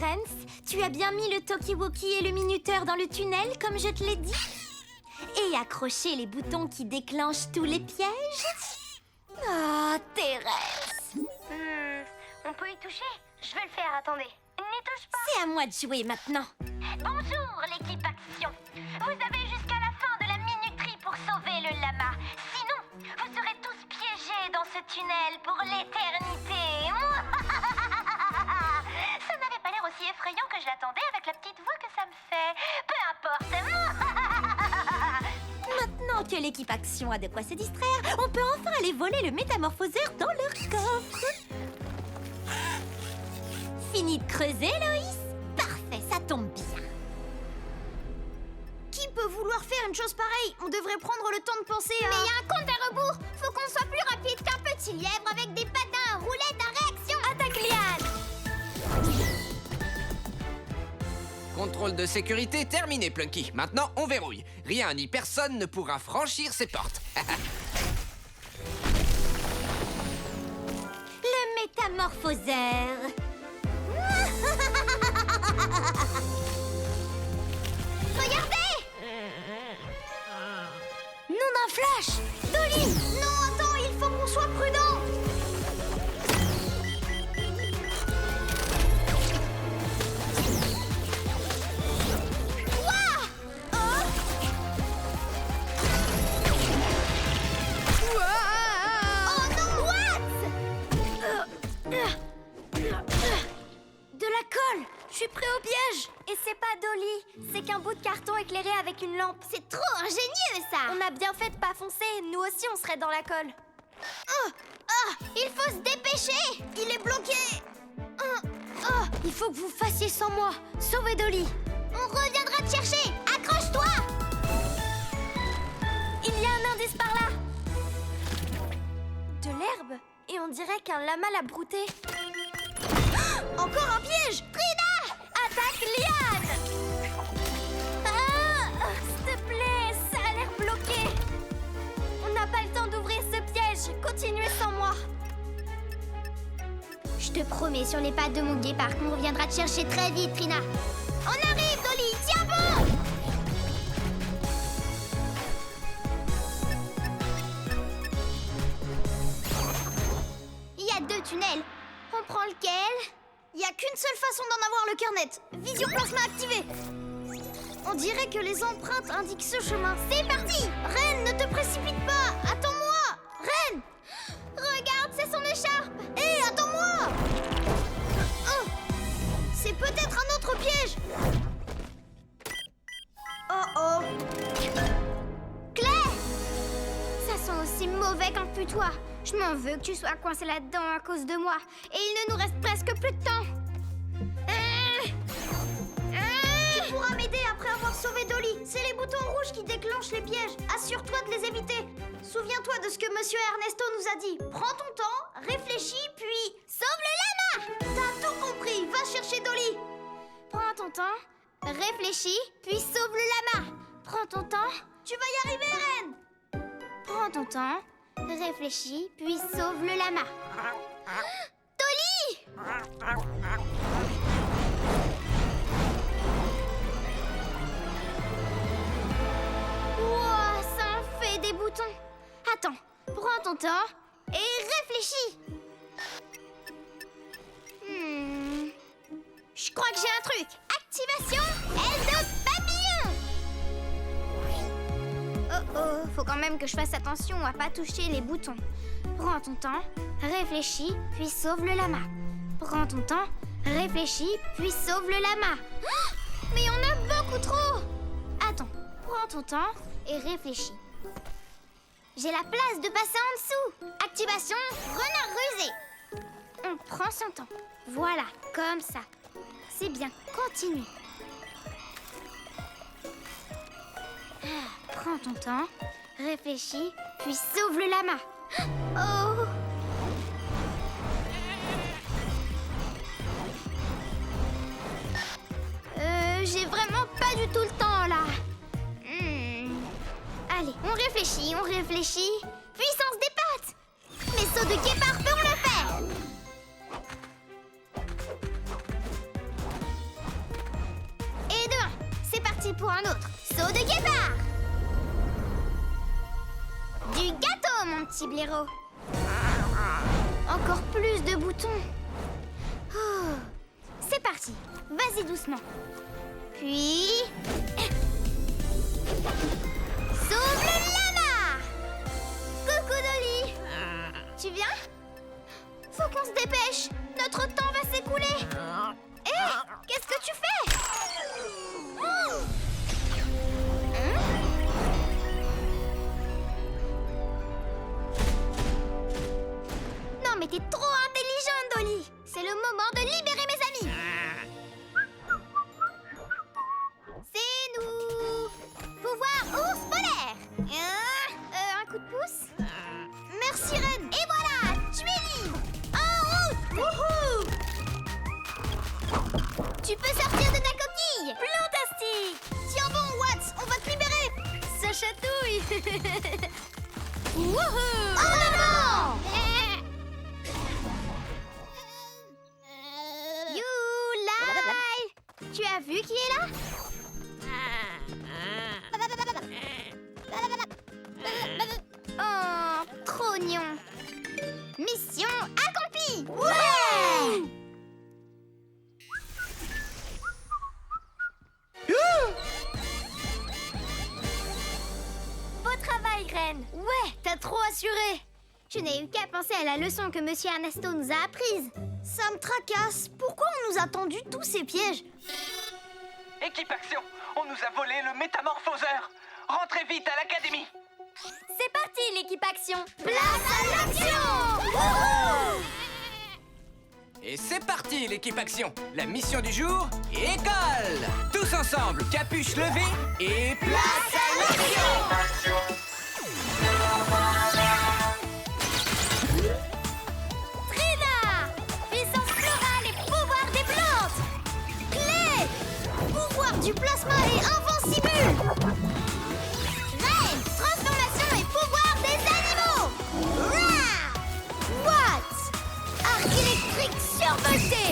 Clarence, tu as bien mis le talkie-walkie et le minuteur dans le tunnel, comme je te l'ai dit? Et accroché les boutons qui déclenchent tous les pièges? Oh, Thérèse! On peut y toucher? Je vais le faire, attendez. N'y touche pas. C'est à moi de jouer maintenant. Bonjour, l'équipe Action. Vous avez jusqu'à la fin de la minuterie pour sauver le lama. Sinon, vous serez tous piégés dans ce tunnel pour l'éternité. Ça n'avait pas l'air aussi effrayant que je l'attendais avec la petite voix que ça me fait. Peu importe. Maintenant que l'équipe Action a de quoi se distraire, on peut enfin aller voler le métamorphoseur dans leur coffre. Fini de creuser, Loïs? Parfait, ça tombe bien. Qui peut vouloir faire une chose pareille? On devrait prendre le temps de penser à... Mais il y a un compte à rebours. Faut qu'on soit plus rapide qu'un petit lièvre avec des patins à roulettes à réaction. Attaque Liane. Contrôle de sécurité terminé, Plunky. Maintenant, on verrouille. Rien ni personne ne pourra franchir ces portes. Le métamorphoseur. Regardez! Nom d'un flash! Dolly! Non, attends, il faut qu'on soit prudent! Ouah! Oh! Oh non! What? De la colle! Je suis pris au piège! Et c'est pas Dolly, c'est qu'un bout de carton éclairé avec une lampe. C'est trop ingénieux, ça! On a bien fait de pas foncer, nous aussi on serait dans la colle. Il faut se dépêcher! Il est bloqué! Il faut que vous fassiez sans moi. Sauvez Dolly. On reviendra te chercher! Accroche-toi! Il y a un indice par là. De l'herbe. Et on dirait qu'un lama l'a brouté. Encore un piège! Trina! Attaque Liane! S'il te plaît, ça a l'air bloqué. On n'a pas le temps d'ouvrir ce piège. Continuez sans moi. Je te promets, sur les pattes de mon guépard, qu'on reviendra te chercher très vite, Trina. On arrive, Dolly! Tiens bon! Il y a 2 tunnels. On prend lequel? Il n'y a qu'une seule façon d'en avoir le cœur net. Vision plasma activée. On dirait que les empreintes indiquent ce chemin. C'est parti! Reine, ne te précipite pas! Attends-moi! Reine! Regarde, c'est son écharpe! Hé, attends-moi! Oh! C'est peut-être un autre piège! Oh! Claire! Ça sent aussi mauvais qu'un putois. Je m'en veux que tu sois coincé là-dedans à cause de moi. Et il ne nous reste presque plus de temps. Tu pourras m'aider après avoir sauvé Dolly. C'est les boutons rouges qui déclenchent les pièges. Assure-toi de les éviter. Souviens-toi de ce que Monsieur Ernesto nous a dit. Prends ton temps, réfléchis, puis sauve le lama! T'as tout compris. Va chercher Dolly. Prends ton temps, réfléchis, puis sauve le lama. Prends ton temps. Tu vas y arriver, Reine. Prends ton temps, réfléchis, puis sauve le lama. Dolly! Wow, ça en fait des boutons. Attends, prends ton temps et réfléchis. Je crois que j'ai un truc. Activation aile de papillon. Faut quand même que je fasse attention à pas toucher les boutons. Prends ton temps, réfléchis, puis sauve le lama. Prends ton temps, réfléchis, puis sauve le lama. Oh, mais on a beaucoup trop. Attends, prends ton temps et réfléchis. J'ai la place de passer en dessous. Activation renard rusé. On prend son temps. Voilà, comme ça. C'est bien, continue. Prends ton temps, réfléchis, puis sauve le lama. Oh! J'ai vraiment pas du tout le temps là. Allez, on réfléchit. Puissance des pattes. Mes sauts de guépard feront le faire. pour un autre. Saut de guépard. Du gâteau, mon petit blaireau. Encore plus de boutons. Oh. C'est parti. Vas-y doucement. Puis... Sauve le lama. Coucou Dolly. Tu viens? Faut qu'on se dépêche. Notre temps va s'écouler. Hé, qu'est-ce que tu fais? Non mais t'es trop intelligente, Dolly. C'est le moment de libérer mes amis. C'est nous. Pouvoir ours polaire. Un coup de pouce. Merci Reine. Et voilà, tu es libre. En route. Wouhou. Tu peux sortir de ta coquille. Fantastique. Tiens bon, Watts, on va te libérer. Ça chatouille. Wouhou. En avant. Youlai. Tu as vu qui est là? Oh, trop mignon. Mission accomplie. Ouais. Beau travail, Reine. Ouais, t'as trop assuré. Je n'ai eu qu'à penser à la leçon que Monsieur Ernesto nous a apprise. Ça me tracasse. Pourquoi on nous a tendu tous ces pièges? Équipe Action, on nous a volé le métamorphoseur. Rentrez vite à l'académie. C'est parti, l'équipe Action. Place à l'action. Wouhou. Et c'est parti, l'équipe Action. La mission du jour, école. Tous ensemble, capuche levée et place à l'action. Action. Nous voilà. Trina. Puissance florale et pouvoir des plantes. Clé. Pouvoir du plasma et invincible. Reine. Transformation et pouvoir des animaux. Rah. What? Arc électrique survolté.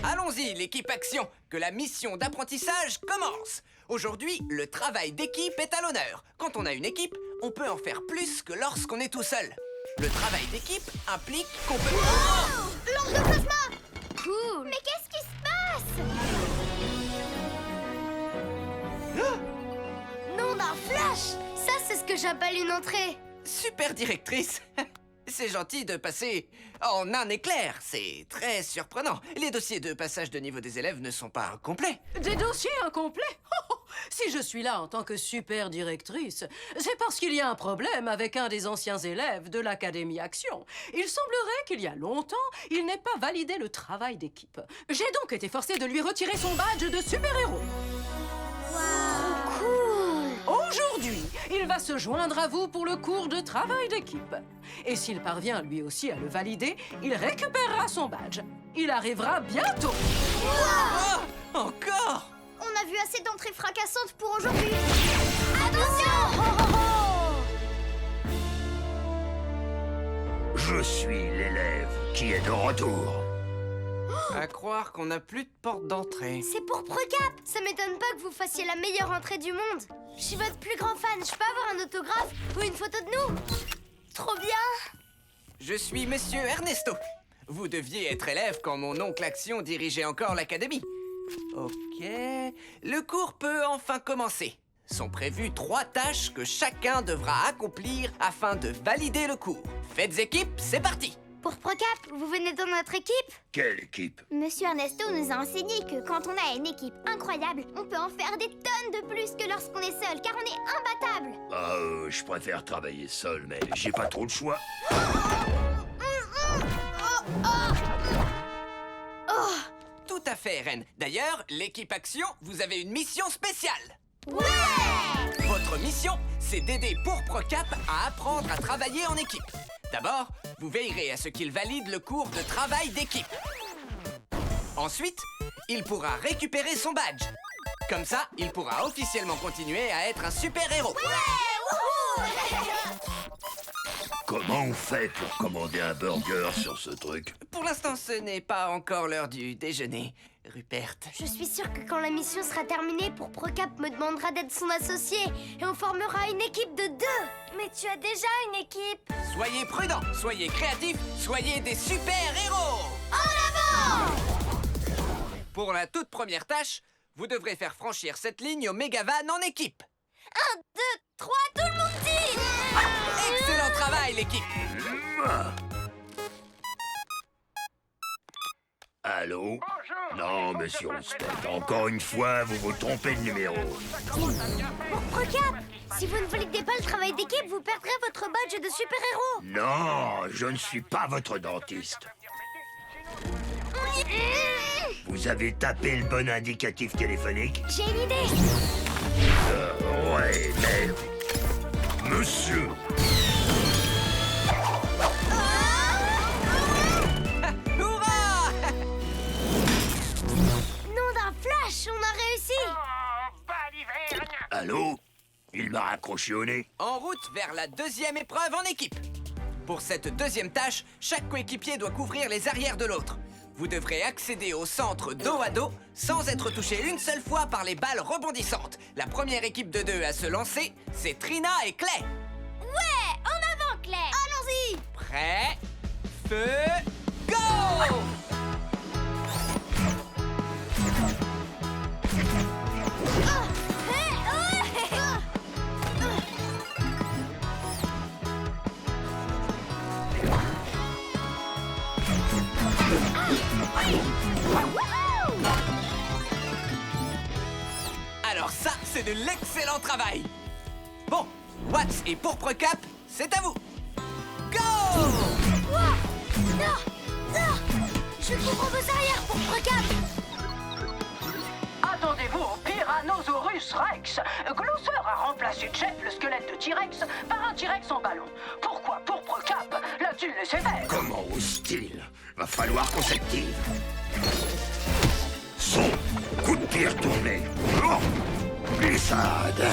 Allons-y, l'équipe Action, que la mission d'apprentissage commence. Aujourd'hui, le travail d'équipe est à l'honneur. Quand on a une équipe, on peut en faire plus que lorsqu'on est tout seul. Le travail d'équipe implique qu'on peut... Oh, lampe de plasma. Cool. Mais qu'est-ce qui se passe? Nom d'un flash. Ça, c'est ce que j'appelle une entrée. Super directrice. C'est gentil de passer en un éclair. C'est très surprenant. Les dossiers de passage de niveau des élèves ne sont pas complets. Des dossiers incomplets? Oh, si je suis là en tant que super directrice, c'est parce qu'il y a un problème avec un des anciens élèves de l'Académie Action. Il semblerait qu'il y a longtemps, il n'ait pas validé le travail d'équipe. J'ai donc été forcée de lui retirer son badge de super-héros. Aujourd'hui, il va se joindre à vous pour le cours de travail d'équipe. Et s'il parvient lui aussi à le valider, il récupérera son badge. Il arrivera bientôt. Oh, encore? On a vu assez d'entrées fracassantes pour aujourd'hui. Attention! Je suis l'élève qui est de retour. À croire qu'on n'a plus de porte d'entrée. C'est pour Precap. Ça m'étonne pas que vous fassiez la meilleure entrée du monde. Je suis votre plus grand fan. Je peux avoir un autographe ou une photo de nous? Trop bien. Je suis Monsieur Ernesto. Vous deviez être élève quand mon oncle Action dirigeait encore l'académie. Ok, le cours peut enfin commencer. Sont prévues 3 tâches que chacun devra accomplir afin de valider le cours. Faites équipe, c'est parti. Pour Precap, vous venez dans notre équipe? Quelle équipe? Monsieur Ernesto nous a enseigné que quand on a une équipe incroyable, on peut en faire des tonnes de plus que lorsqu'on est seul, car on est imbattable. Je préfère travailler seul, mais j'ai pas trop le choix. Tout à fait, Reine. D'ailleurs, l'équipe Action, vous avez une mission spéciale. Ouais! Votre mission, c'est d'aider Precap à apprendre à travailler en équipe. D'abord, vous veillerez à ce qu'il valide le cours de travail d'équipe. Ensuite, il pourra récupérer son badge. Comme ça, il pourra officiellement continuer à être un super-héros. Ouais! Wouhou! Comme Comment on fait pour commander un burger sur ce truc? Pour l'instant, ce n'est pas encore l'heure du déjeuner, Rupert. Je suis sûre que quand la mission sera terminée, pour Procap me demandera d'être son associé et on formera une équipe de 2. Mais tu as déjà une équipe. Soyez prudents, soyez créatifs, soyez des super-héros! En avant! Pour la toute première tâche, vous devrez faire franchir cette ligne au Megavan en équipe. 1, 2, 3, tout le monde tire. Excellent travail, l'équipe! Allô? Non, monsieur Rousselet, encore une fois, vous vous trompez de numéro. Pour Procap, si vous ne validez pas le travail d'équipe, vous perdrez votre badge de super-héros. Non, je ne suis pas votre dentiste. Vous avez tapé le bon indicatif téléphonique? J'ai une idée. Ouais, mais... Monsieur, Hurrah! Nom d'un flash, on a réussi. allô? Il m'a raccroché au nez. En route vers la deuxième épreuve en équipe. Pour cette deuxième tâche, chaque coéquipier doit couvrir les arrières de l'autre. Vous devrez accéder au centre dos à dos sans être touché une seule fois par les balles rebondissantes. La première équipe de 2 à se lancer, c'est Trina et Clay. Ouais, en avant, Claire. Allons-y. Prêt, feu, go! Alors ça, c'est de l'excellent travail. Bon, Watts et Pourpre-Cap, c'est à vous. Go! Je couvre vos arrières pour Procap. Attendez-vous au Tyrannosaurus Rex. Glosser a remplacé Jeff, le squelette de T-Rex, par un T-Rex en ballon. Pourquoi Pourpre-Cap l'a-t-il laissé faire? Comment ose-t-il? Va falloir qu'on s'active. Son coup de pied retourné. Oh, glissade.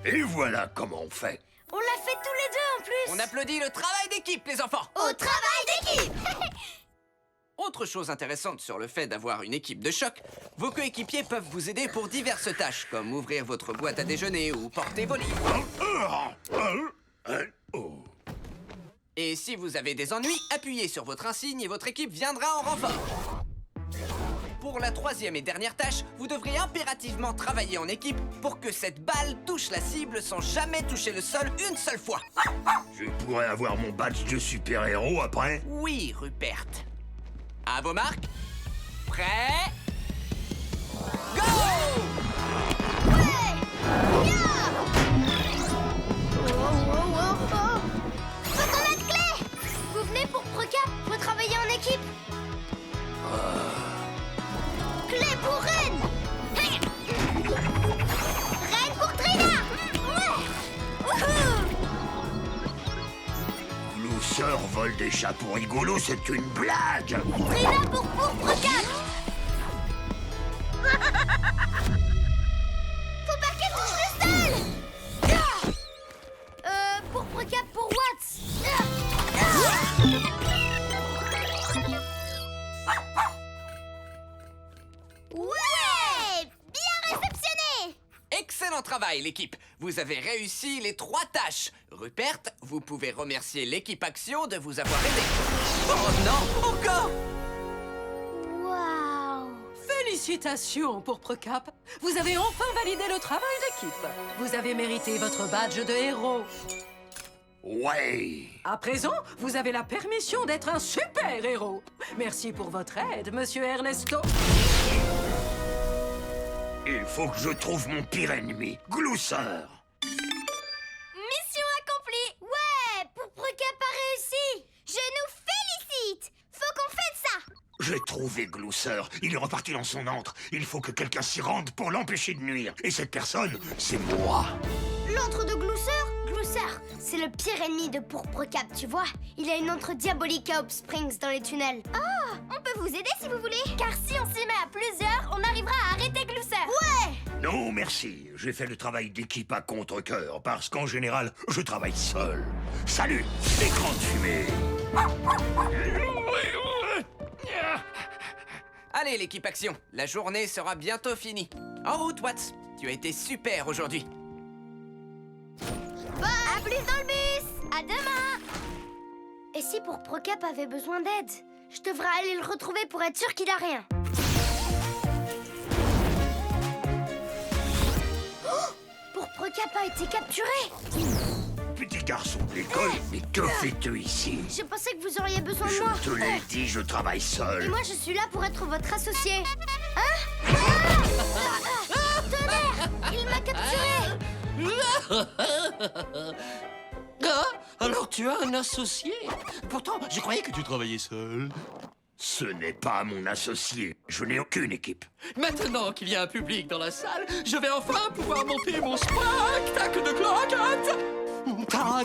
Et voilà comment on fait. On l'a fait tous les deux en plus. On applaudit le travail d'équipe, les enfants. Au travail d'équipe. Autre chose intéressante sur le fait d'avoir une équipe de choc, vos coéquipiers peuvent vous aider pour diverses tâches, comme ouvrir votre boîte à déjeuner ou porter vos livres. Et si vous avez des ennuis, appuyez sur votre insigne et votre équipe viendra en renfort. Pour la troisième et dernière tâche, vous devrez impérativement travailler en équipe pour que cette balle touche la cible sans jamais toucher le sol une seule fois. Je pourrais avoir mon badge de super-héros après? Oui, Rupert. À vos marques. Prêt? Go! Faut qu'on aide Clay. Vous venez pour Procap, faut travailler en équipe. Clay pour Reine. Reine pour Trina. Glosser vole des chapeaux rigolos, c'est une blague. Trina pour Procap. Faut pas qu'elle touche le sol. Pour Procap pour Watts. Ouais, bien réceptionné. Excellent travail, l'équipe. Vous avez réussi les 3 tâches. Rupert, vous pouvez remercier l'équipe Action de vous avoir aidé. Oh non, encore! Waouh. Félicitations, Pourpre-Cap. Vous avez enfin validé le travail d'équipe. Vous avez mérité votre badge de héros. Ouais. À présent, vous avez la permission d'être un super-héros. Merci pour votre aide, monsieur Ernesto. Il faut que je trouve mon pire ennemi, Glosser. Mission accomplie. Ouais, pour Procap a réussi. Je nous félicite. Faut qu'on fête ça. J'ai trouvé Glosser. Il est reparti dans son antre. Il faut que quelqu'un s'y rende pour l'empêcher de nuire. Et cette personne, c'est moi. L'antre de Glosser. Glosser, C'est le pire ennemi de Pourpre Cap, tu vois. Il a une entre diabolique à Hope Springs dans les tunnels. Ah, on peut vous aider si vous voulez. Car si on s'y met à plusieurs, on arrivera à arrêter Glousser. Ouais! Non, merci. J'ai fait le travail d'équipe à contre-cœur, parce qu'en général, je travaille seul. Salut, écran de fumée. Allez, l'équipe Action, la journée sera bientôt finie. En route, Watts. Tu as été super aujourd'hui. À plus dans le bus! À demain! Et si Pourpre Cap avait besoin d'aide? Je devrais aller le retrouver pour être sûr qu'il a rien. Oh! Pourpre Cap a été capturé! Petit garçon de l'école, mais que fais-tu ici? Je pensais que vous auriez besoin de moi. Je te l'ai dit, je travaille Et seul. moi, je suis là pour être votre associé. Hein? Tonnerre! Il m'a capturé! Ah, alors tu as un associé? Pourtant, je croyais que tu travaillais seul. Ce n'est pas mon associé. Je n'ai aucune équipe. Maintenant qu'il y a un public dans la salle, je vais enfin pouvoir monter mon spectacle de claquettes. Ah,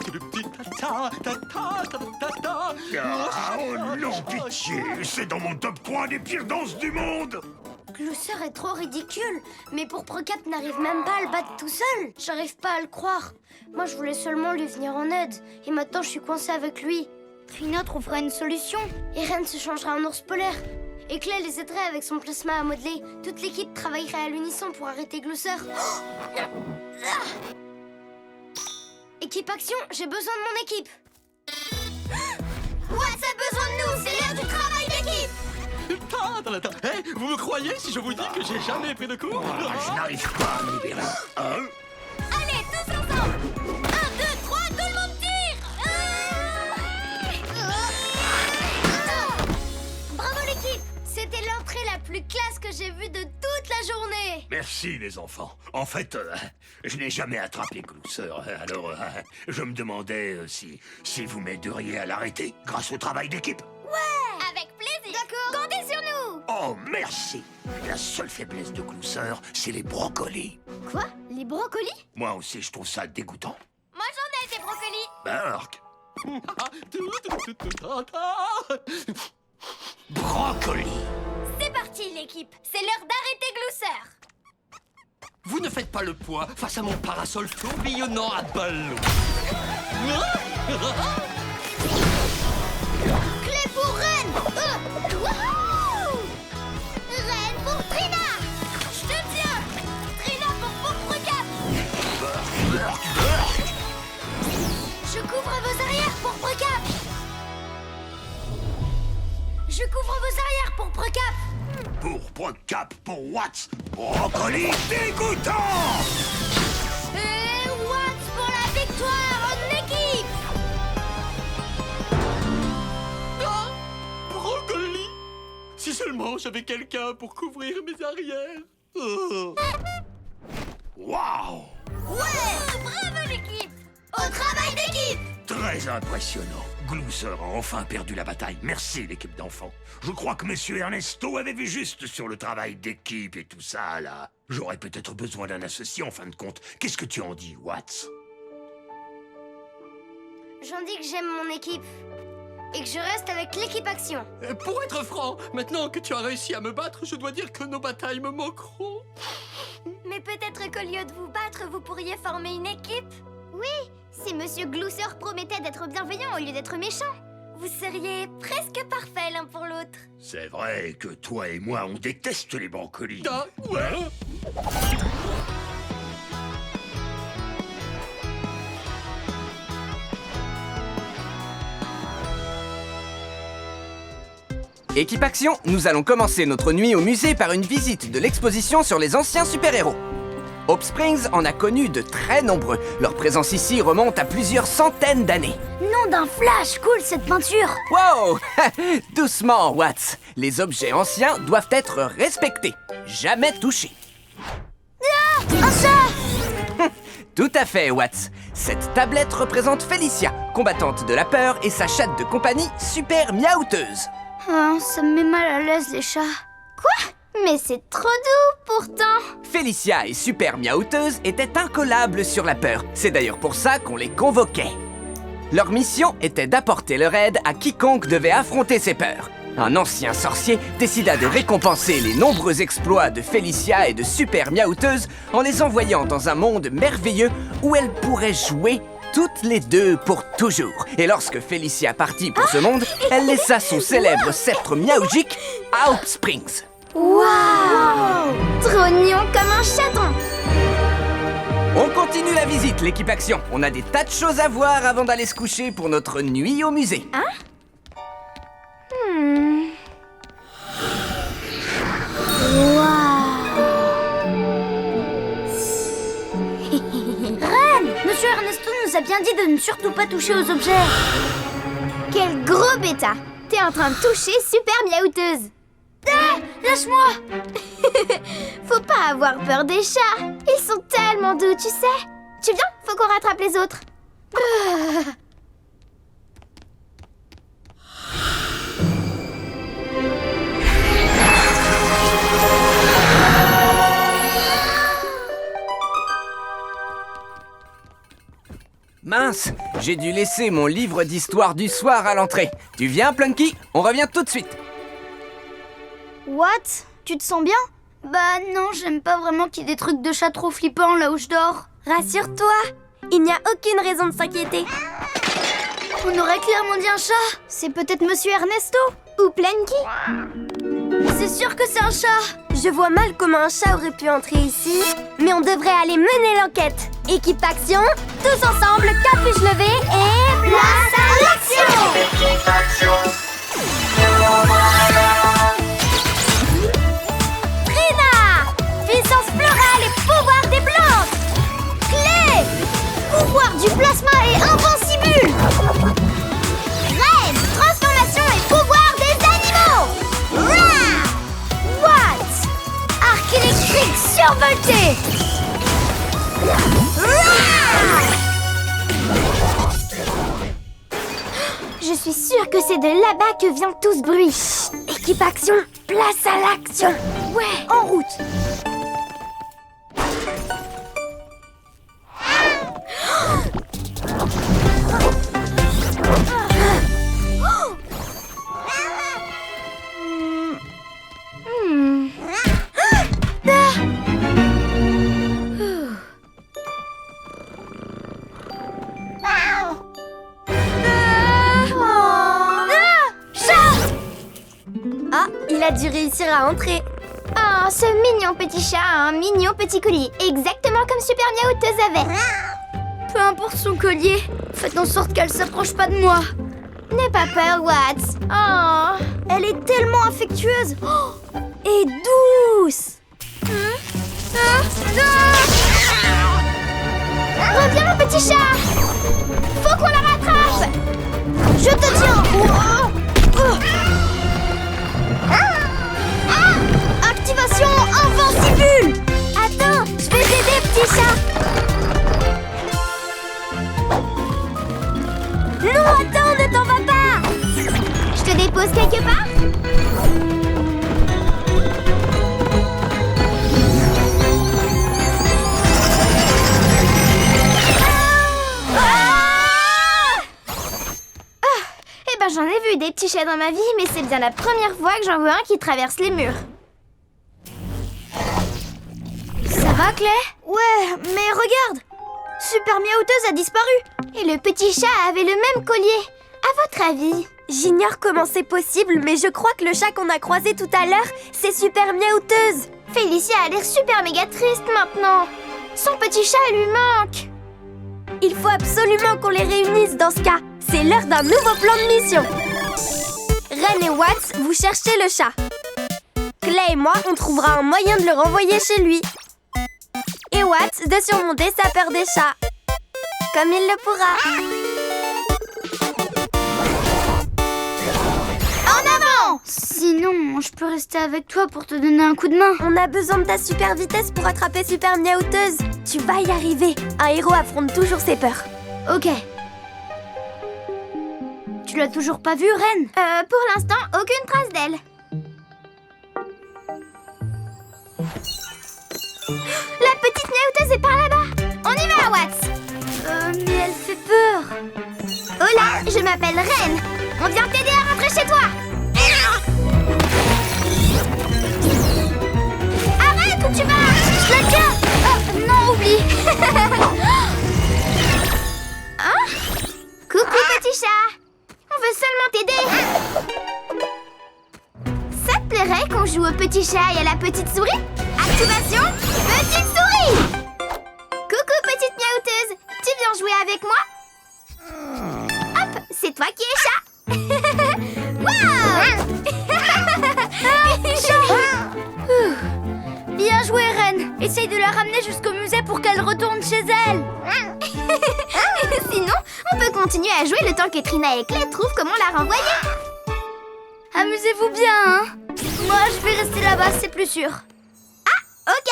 oh non, pitié. C'est dans mon top 3 des pires danses du monde. Glousser est trop ridicule, mais Pourpre Cap n'arrive même pas à le battre tout seul. J'arrive pas à le croire. Moi, je voulais seulement lui venir en aide, et maintenant je suis coincée avec lui. Trina trouvera une solution, et Ren se changera en ours polaire. Et Clay les aiderait avec son plasma à modeler. Toute l'équipe travaillerait à l'unisson pour arrêter Glousser. Équipe Action, j'ai besoin de mon équipe. Watts a besoin de nous, c'est l'heure du travail d'équipe. Hey, vous me croyez si je vous dis que j'ai jamais pris de cours? Je n'arrive pas à me libérer. Hein? Allez, tous ensemble. 1, 2, 3, tout le monde tire. Bravo l'équipe. C'était l'entrée la plus classe que j'ai vue de toute la journée. Merci les enfants. En fait, je n'ai jamais attrapé Glousser. Alors, je me demandais si vous m'aideriez à l'arrêter grâce au travail d'équipe. Avec plaisir. D'accord. Comptez sur nous. Oh, merci. La seule faiblesse de Glousser, c'est les brocolis. Quoi? Les brocolis? Moi aussi, je trouve ça dégoûtant. Moi, j'en ai des brocolis. Burk. Brocoli. C'est parti, l'équipe. C'est l'heure d'arrêter Glousser. Vous ne faites pas le poids face à mon parasol tourbillonnant à ballon. Clé pour Ren. Wouhou! Ren pour Trina. Je te tiens. Trina pour Pourpre Cap. Je couvre vos arrières, Pourpre Cap. Je couvre vos arrières, Pourpre Cap. Pourpre Cap pour Watts. Brocoli dégoûtant. Et Watts pour la victoire en équipe. Brocoli! Si seulement j'avais quelqu'un pour couvrir mes arrières. Oh. Waouh. Ouais! Bravo, l'équipe. Au travail d'équipe. Très impressionnant. Glousser a enfin perdu la bataille. Merci, l'équipe d'enfants. Je crois que Monsieur Ernesto avait vu juste sur le travail d'équipe et tout ça, là. J'aurais peut-être besoin d'un associé, en fin de compte. Qu'est-ce que tu en dis, Watts? J'en dis que j'aime mon équipe. Et que je reste avec l'équipe Action. Pour être franc, maintenant que tu as réussi à me battre, je dois dire que nos batailles me manqueront. Mais peut-être qu'au lieu de vous battre, vous pourriez former une équipe. Oui, si Monsieur Glousser promettait d'être bienveillant au lieu d'être méchant. Vous seriez presque parfaits l'un pour l'autre. C'est vrai que toi et moi, on déteste les brocolis. Ah, ouais. Équipe Action, nous allons commencer notre nuit au musée par une visite de l'exposition sur les anciens super-héros. Hope Springs en a connu de très nombreux. Leur présence ici remonte à plusieurs centaines d'années. Nom d'un flash, cool cette peinture. Wow! Doucement, Watts. Les objets anciens doivent être respectés. Jamais touchés. Un chat. Tout à fait, Watts. Cette tablette représente Felicia, combattante de la peur, et sa chatte de compagnie, Super Miaouteuse. Oh, ça me met mal à l'aise les chats. Quoi? Mais c'est trop doux, pourtant. Felicia et Super Miaouteuse étaient incollables sur la peur. C'est d'ailleurs pour ça qu'on les convoquait. Leur mission était d'apporter leur aide à quiconque devait affronter ses peurs. Un ancien sorcier décida de récompenser les nombreux exploits de Félicia et de Super Miaouteuse en les envoyant dans un monde merveilleux où elles pourraient jouer toutes les deux pour toujours. Et lorsque Félicia partit pour ce monde, elle laissa son célèbre sceptre miaougique à Hope Springs. Waouh! Trop mignon comme un chaton. On continue la visite, l'équipe Action. On a des tas de choses à voir avant d'aller se coucher pour notre nuit au musée. Monsieur Ernesto nous a bien dit de ne surtout pas toucher aux objets. Quel gros bêta! T'es en train de toucher Super Miaouteuse. Ah! Lâche-moi! Faut pas avoir peur des chats. Ils sont tellement doux, tu sais. Tu viens? Faut qu'on rattrape les autres. Mince, j'ai dû laisser mon livre d'histoire du soir à l'entrée. Tu viens, Plunky? On revient tout de suite. What? Tu te sens bien? Bah non, j'aime pas vraiment qu'il y ait des trucs de chat trop flippants là où je dors. Rassure-toi, il n'y a aucune raison de s'inquiéter. On aurait clairement dit un chat. C'est peut-être Monsieur Ernesto? Ou Planky? C'est sûr que c'est un chat. Je vois mal comment un chat aurait pu entrer ici, mais on devrait aller mener l'enquête. Équipe Action, tous ensemble, capuche levée et place à l'action! Trina! Puissance florale et pouvoir des plantes! Clé! Pouvoir du plasma et invincible. Reine! Transformation et pouvoir des animaux! Rah! What? Arc électrique survolté. Je suis sûre que c'est de là-bas que vient tout ce bruit. Équipe Action, place à l'action. Ouais, en route. Ah, il a dû réussir à entrer. Ah, ce mignon petit chat a un mignon petit collier, exactement comme Super Miaouteuse avait. Peu importe son collier, faites en sorte qu'elle s'approche pas de moi. N'aie pas peur, Watts. Oh, elle est tellement affectueuse. Et douce. Reviens, mon petit chat. Faut qu'on la rattrape. Je te tiens. Activation invincible. Attends, je vais t'aider, petit chat. Non, attends, ne t'en va pas. Je te dépose quelque part. J'en ai vu des petits chats dans ma vie, mais c'est bien la première fois que j'en vois un qui traverse les murs. Ça va, Clay? Ouais, mais regarde! Super Miaouteuse a disparu! Et le petit chat avait le même collier. À votre avis? J'ignore comment c'est possible, mais je crois que le chat qu'on a croisé tout à l'heure, c'est Super Miaouteuse. Félicia a l'air super méga triste maintenant. Son petit chat lui manque. Il faut absolument qu'on les réunisse dans ce cas. C'est l'heure d'un nouveau plan de mission. Ren et Watts, vous cherchez le chat. Clay et moi, on trouvera un moyen de le renvoyer chez lui. Et Watts de surmonter sa peur des chats. Comme il le pourra. En avant! Sinon, je peux rester avec toi pour te donner un coup de main. On a besoin de ta super vitesse pour attraper Super Miaouteuse. Tu vas y arriver. Un héros affronte toujours ses peurs. Ok. Tu l'as toujours pas vue, Ren? Pour l'instant, aucune trace d'elle. La petite Miaouteuse est par là-bas. On y va, Watts. Mais elle fait peur. Hola, je m'appelle Ren. On vient t'aider à rentrer chez toi. Arrête, où tu vas? Je la tiens. Oh, non, oublie. Hein? Coucou, petit chat. On veut seulement t'aider. Ça te plairait qu'on joue au petit chat et à la petite souris? Activation, petite souris. Coucou, petite miaouteuse. Tu viens jouer avec moi? Hop, c'est toi qui es chat. Waouh. Bien joué, Ren. Essaye de la ramener jusqu'au musée pour qu'elle retourne chez elle. Sinon, on peut continuer à jouer le temps que Trina et Clay trouvent comment la renvoyer. Amusez-vous bien, hein. Moi, je vais rester là-bas, c'est plus sûr. Ah, ok.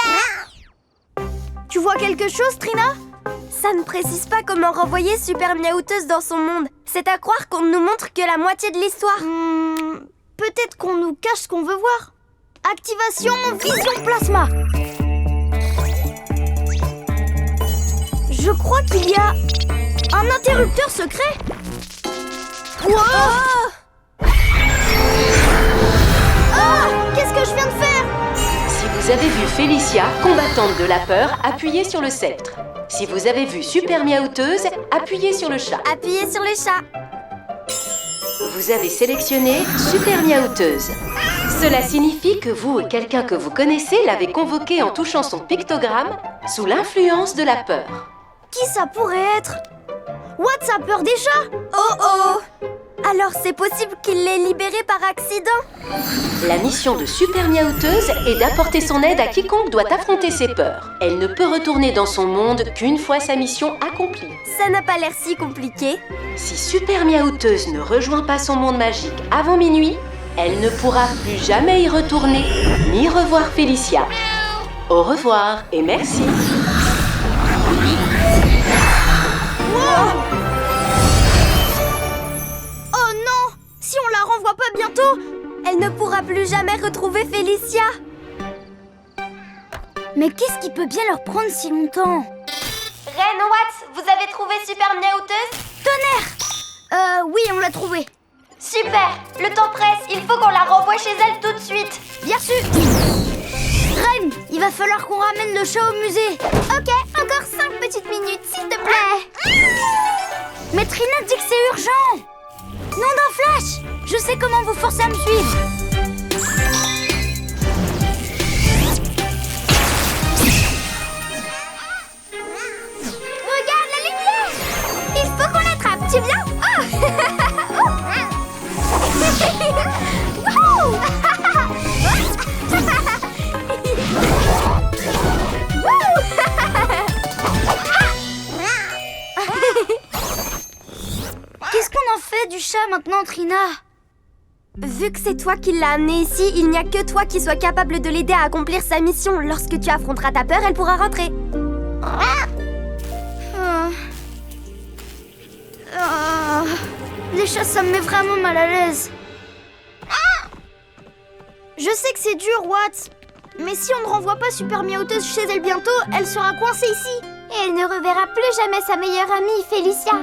Tu vois quelque chose, Trina? Ça ne précise pas comment renvoyer Super Miaouteuse dans son monde. C'est à croire qu'on ne nous montre que la moitié de l'histoire. Peut-être qu'on nous cache ce qu'on veut voir. Activation Vision Plasma. Je crois qu'il y a un interrupteur secret. Wow. Qu'est-ce que je viens de faire? Si vous avez vu Félicia, combattante de la peur, appuyez sur le sceptre. Si vous avez vu Super Miaouteuse, appuyez sur le chat. Appuyez sur le chat. Vous avez sélectionné Super Miaouteuse. Cela signifie que vous et quelqu'un que vous connaissez l'avez convoqué en touchant son pictogramme sous l'influence de la peur. Qui ça pourrait être? What, a peur des chats? Oh oh! Alors c'est possible qu'il l'ait libéré par accident? La mission de Super Miaouteuse est d'apporter son aide à quiconque doit affronter ses peurs. Elle ne peut retourner dans son monde qu'une fois sa mission accomplie. Ça n'a pas l'air si compliqué. Si Super Miaouteuse ne rejoint pas son monde magique avant minuit, elle ne pourra plus jamais y retourner, ni revoir Félicia. Au revoir et merci. Wow! Oh non! Si on la renvoie pas bientôt, elle ne pourra plus jamais retrouver Félicia. Mais qu'est-ce qui peut bien leur prendre si longtemps? Ren, Watts, vous avez trouvé Super Miaouteuse? Tonnerre! Oui, on l'a trouvée. Super! Le temps presse, il faut qu'on la renvoie chez elle tout de suite. Bien sûr! Ren, il va falloir qu'on ramène le chat au musée. Ok, encore 5 petites minutes, s'il te plaît. Mais Trina dit que c'est urgent. Nom d'un flash! Je sais comment vous forcer à me suivre. Regarde la lumière! Il faut qu'on l'attrape, tu viens? Qu'est-ce qu'on en fait du chat maintenant, Trina? Vu que c'est toi qui l'as amené ici, il n'y a que toi qui sois capable de l'aider à accomplir sa mission. Lorsque tu affronteras ta peur, elle pourra rentrer. Les chats, ça me met vraiment mal à l'aise. Je sais que c'est dur, Watts. Mais si on ne renvoie pas Super Miaouteuse chez elle bientôt, elle sera coincée ici. Et elle ne reverra plus jamais sa meilleure amie, Félicia.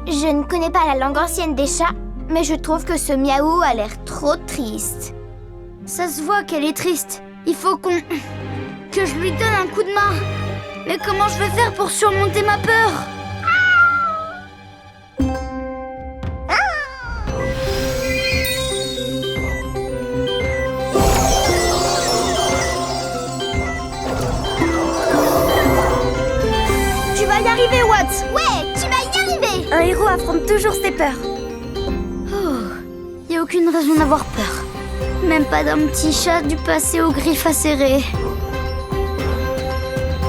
Je ne connais pas la langue ancienne des chats, mais je trouve que ce miaou a l'air trop triste. Ça se voit qu'elle est triste. Il faut que je lui donne un coup de main. Mais comment je vais faire pour surmonter ma peur? Tu vas y arriver, Watts. Ouais, tu vas y arriver. Un héros affronte toujours ses peurs. Y a aucune raison d'avoir peur. Même pas d'un petit chat du passé aux griffes acérées.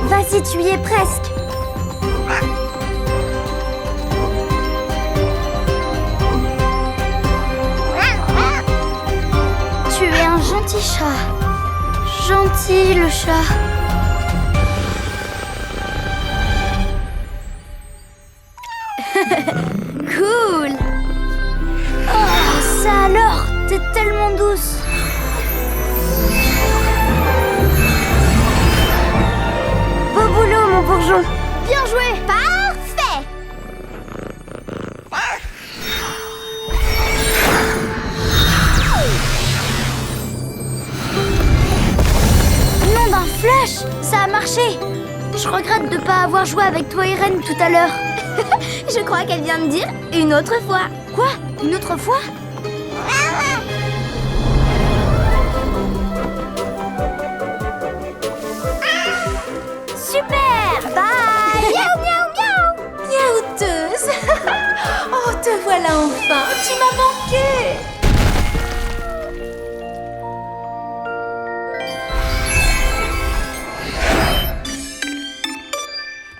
Vas-y, tu y es presque. Tu es un gentil chat. Gentil, le chat. Cool. Oh, ça alors, t'es tellement douce. Beau boulot, mon bourgeon. Bien joué. Parfait. Je regrette de pas avoir joué avec toi et Ren tout à l'heure. Je crois qu'elle vient de dire une autre fois. Quoi? Une autre fois? Super! Bye! Miaou, miaou, miaou! Miaouteuse. Oh, te voilà enfin. Tu m'as manqué.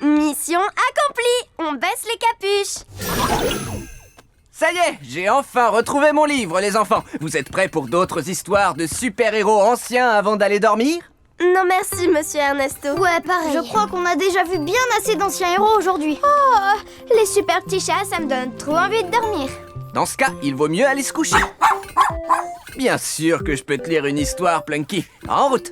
Mission accomplie! On baisse les capuches! Ça y est, j'ai enfin retrouvé mon livre, les enfants. Vous êtes prêts pour d'autres histoires de super-héros anciens avant d'aller dormir? Non merci, monsieur Ernesto. Ouais, pareil. Je crois qu'on a déjà vu bien assez d'anciens héros aujourd'hui. Oh, les super petits chats, ça me donne trop envie de dormir. Dans ce cas, il vaut mieux aller se coucher. Bien sûr que je peux te lire une histoire, Plunky. En route!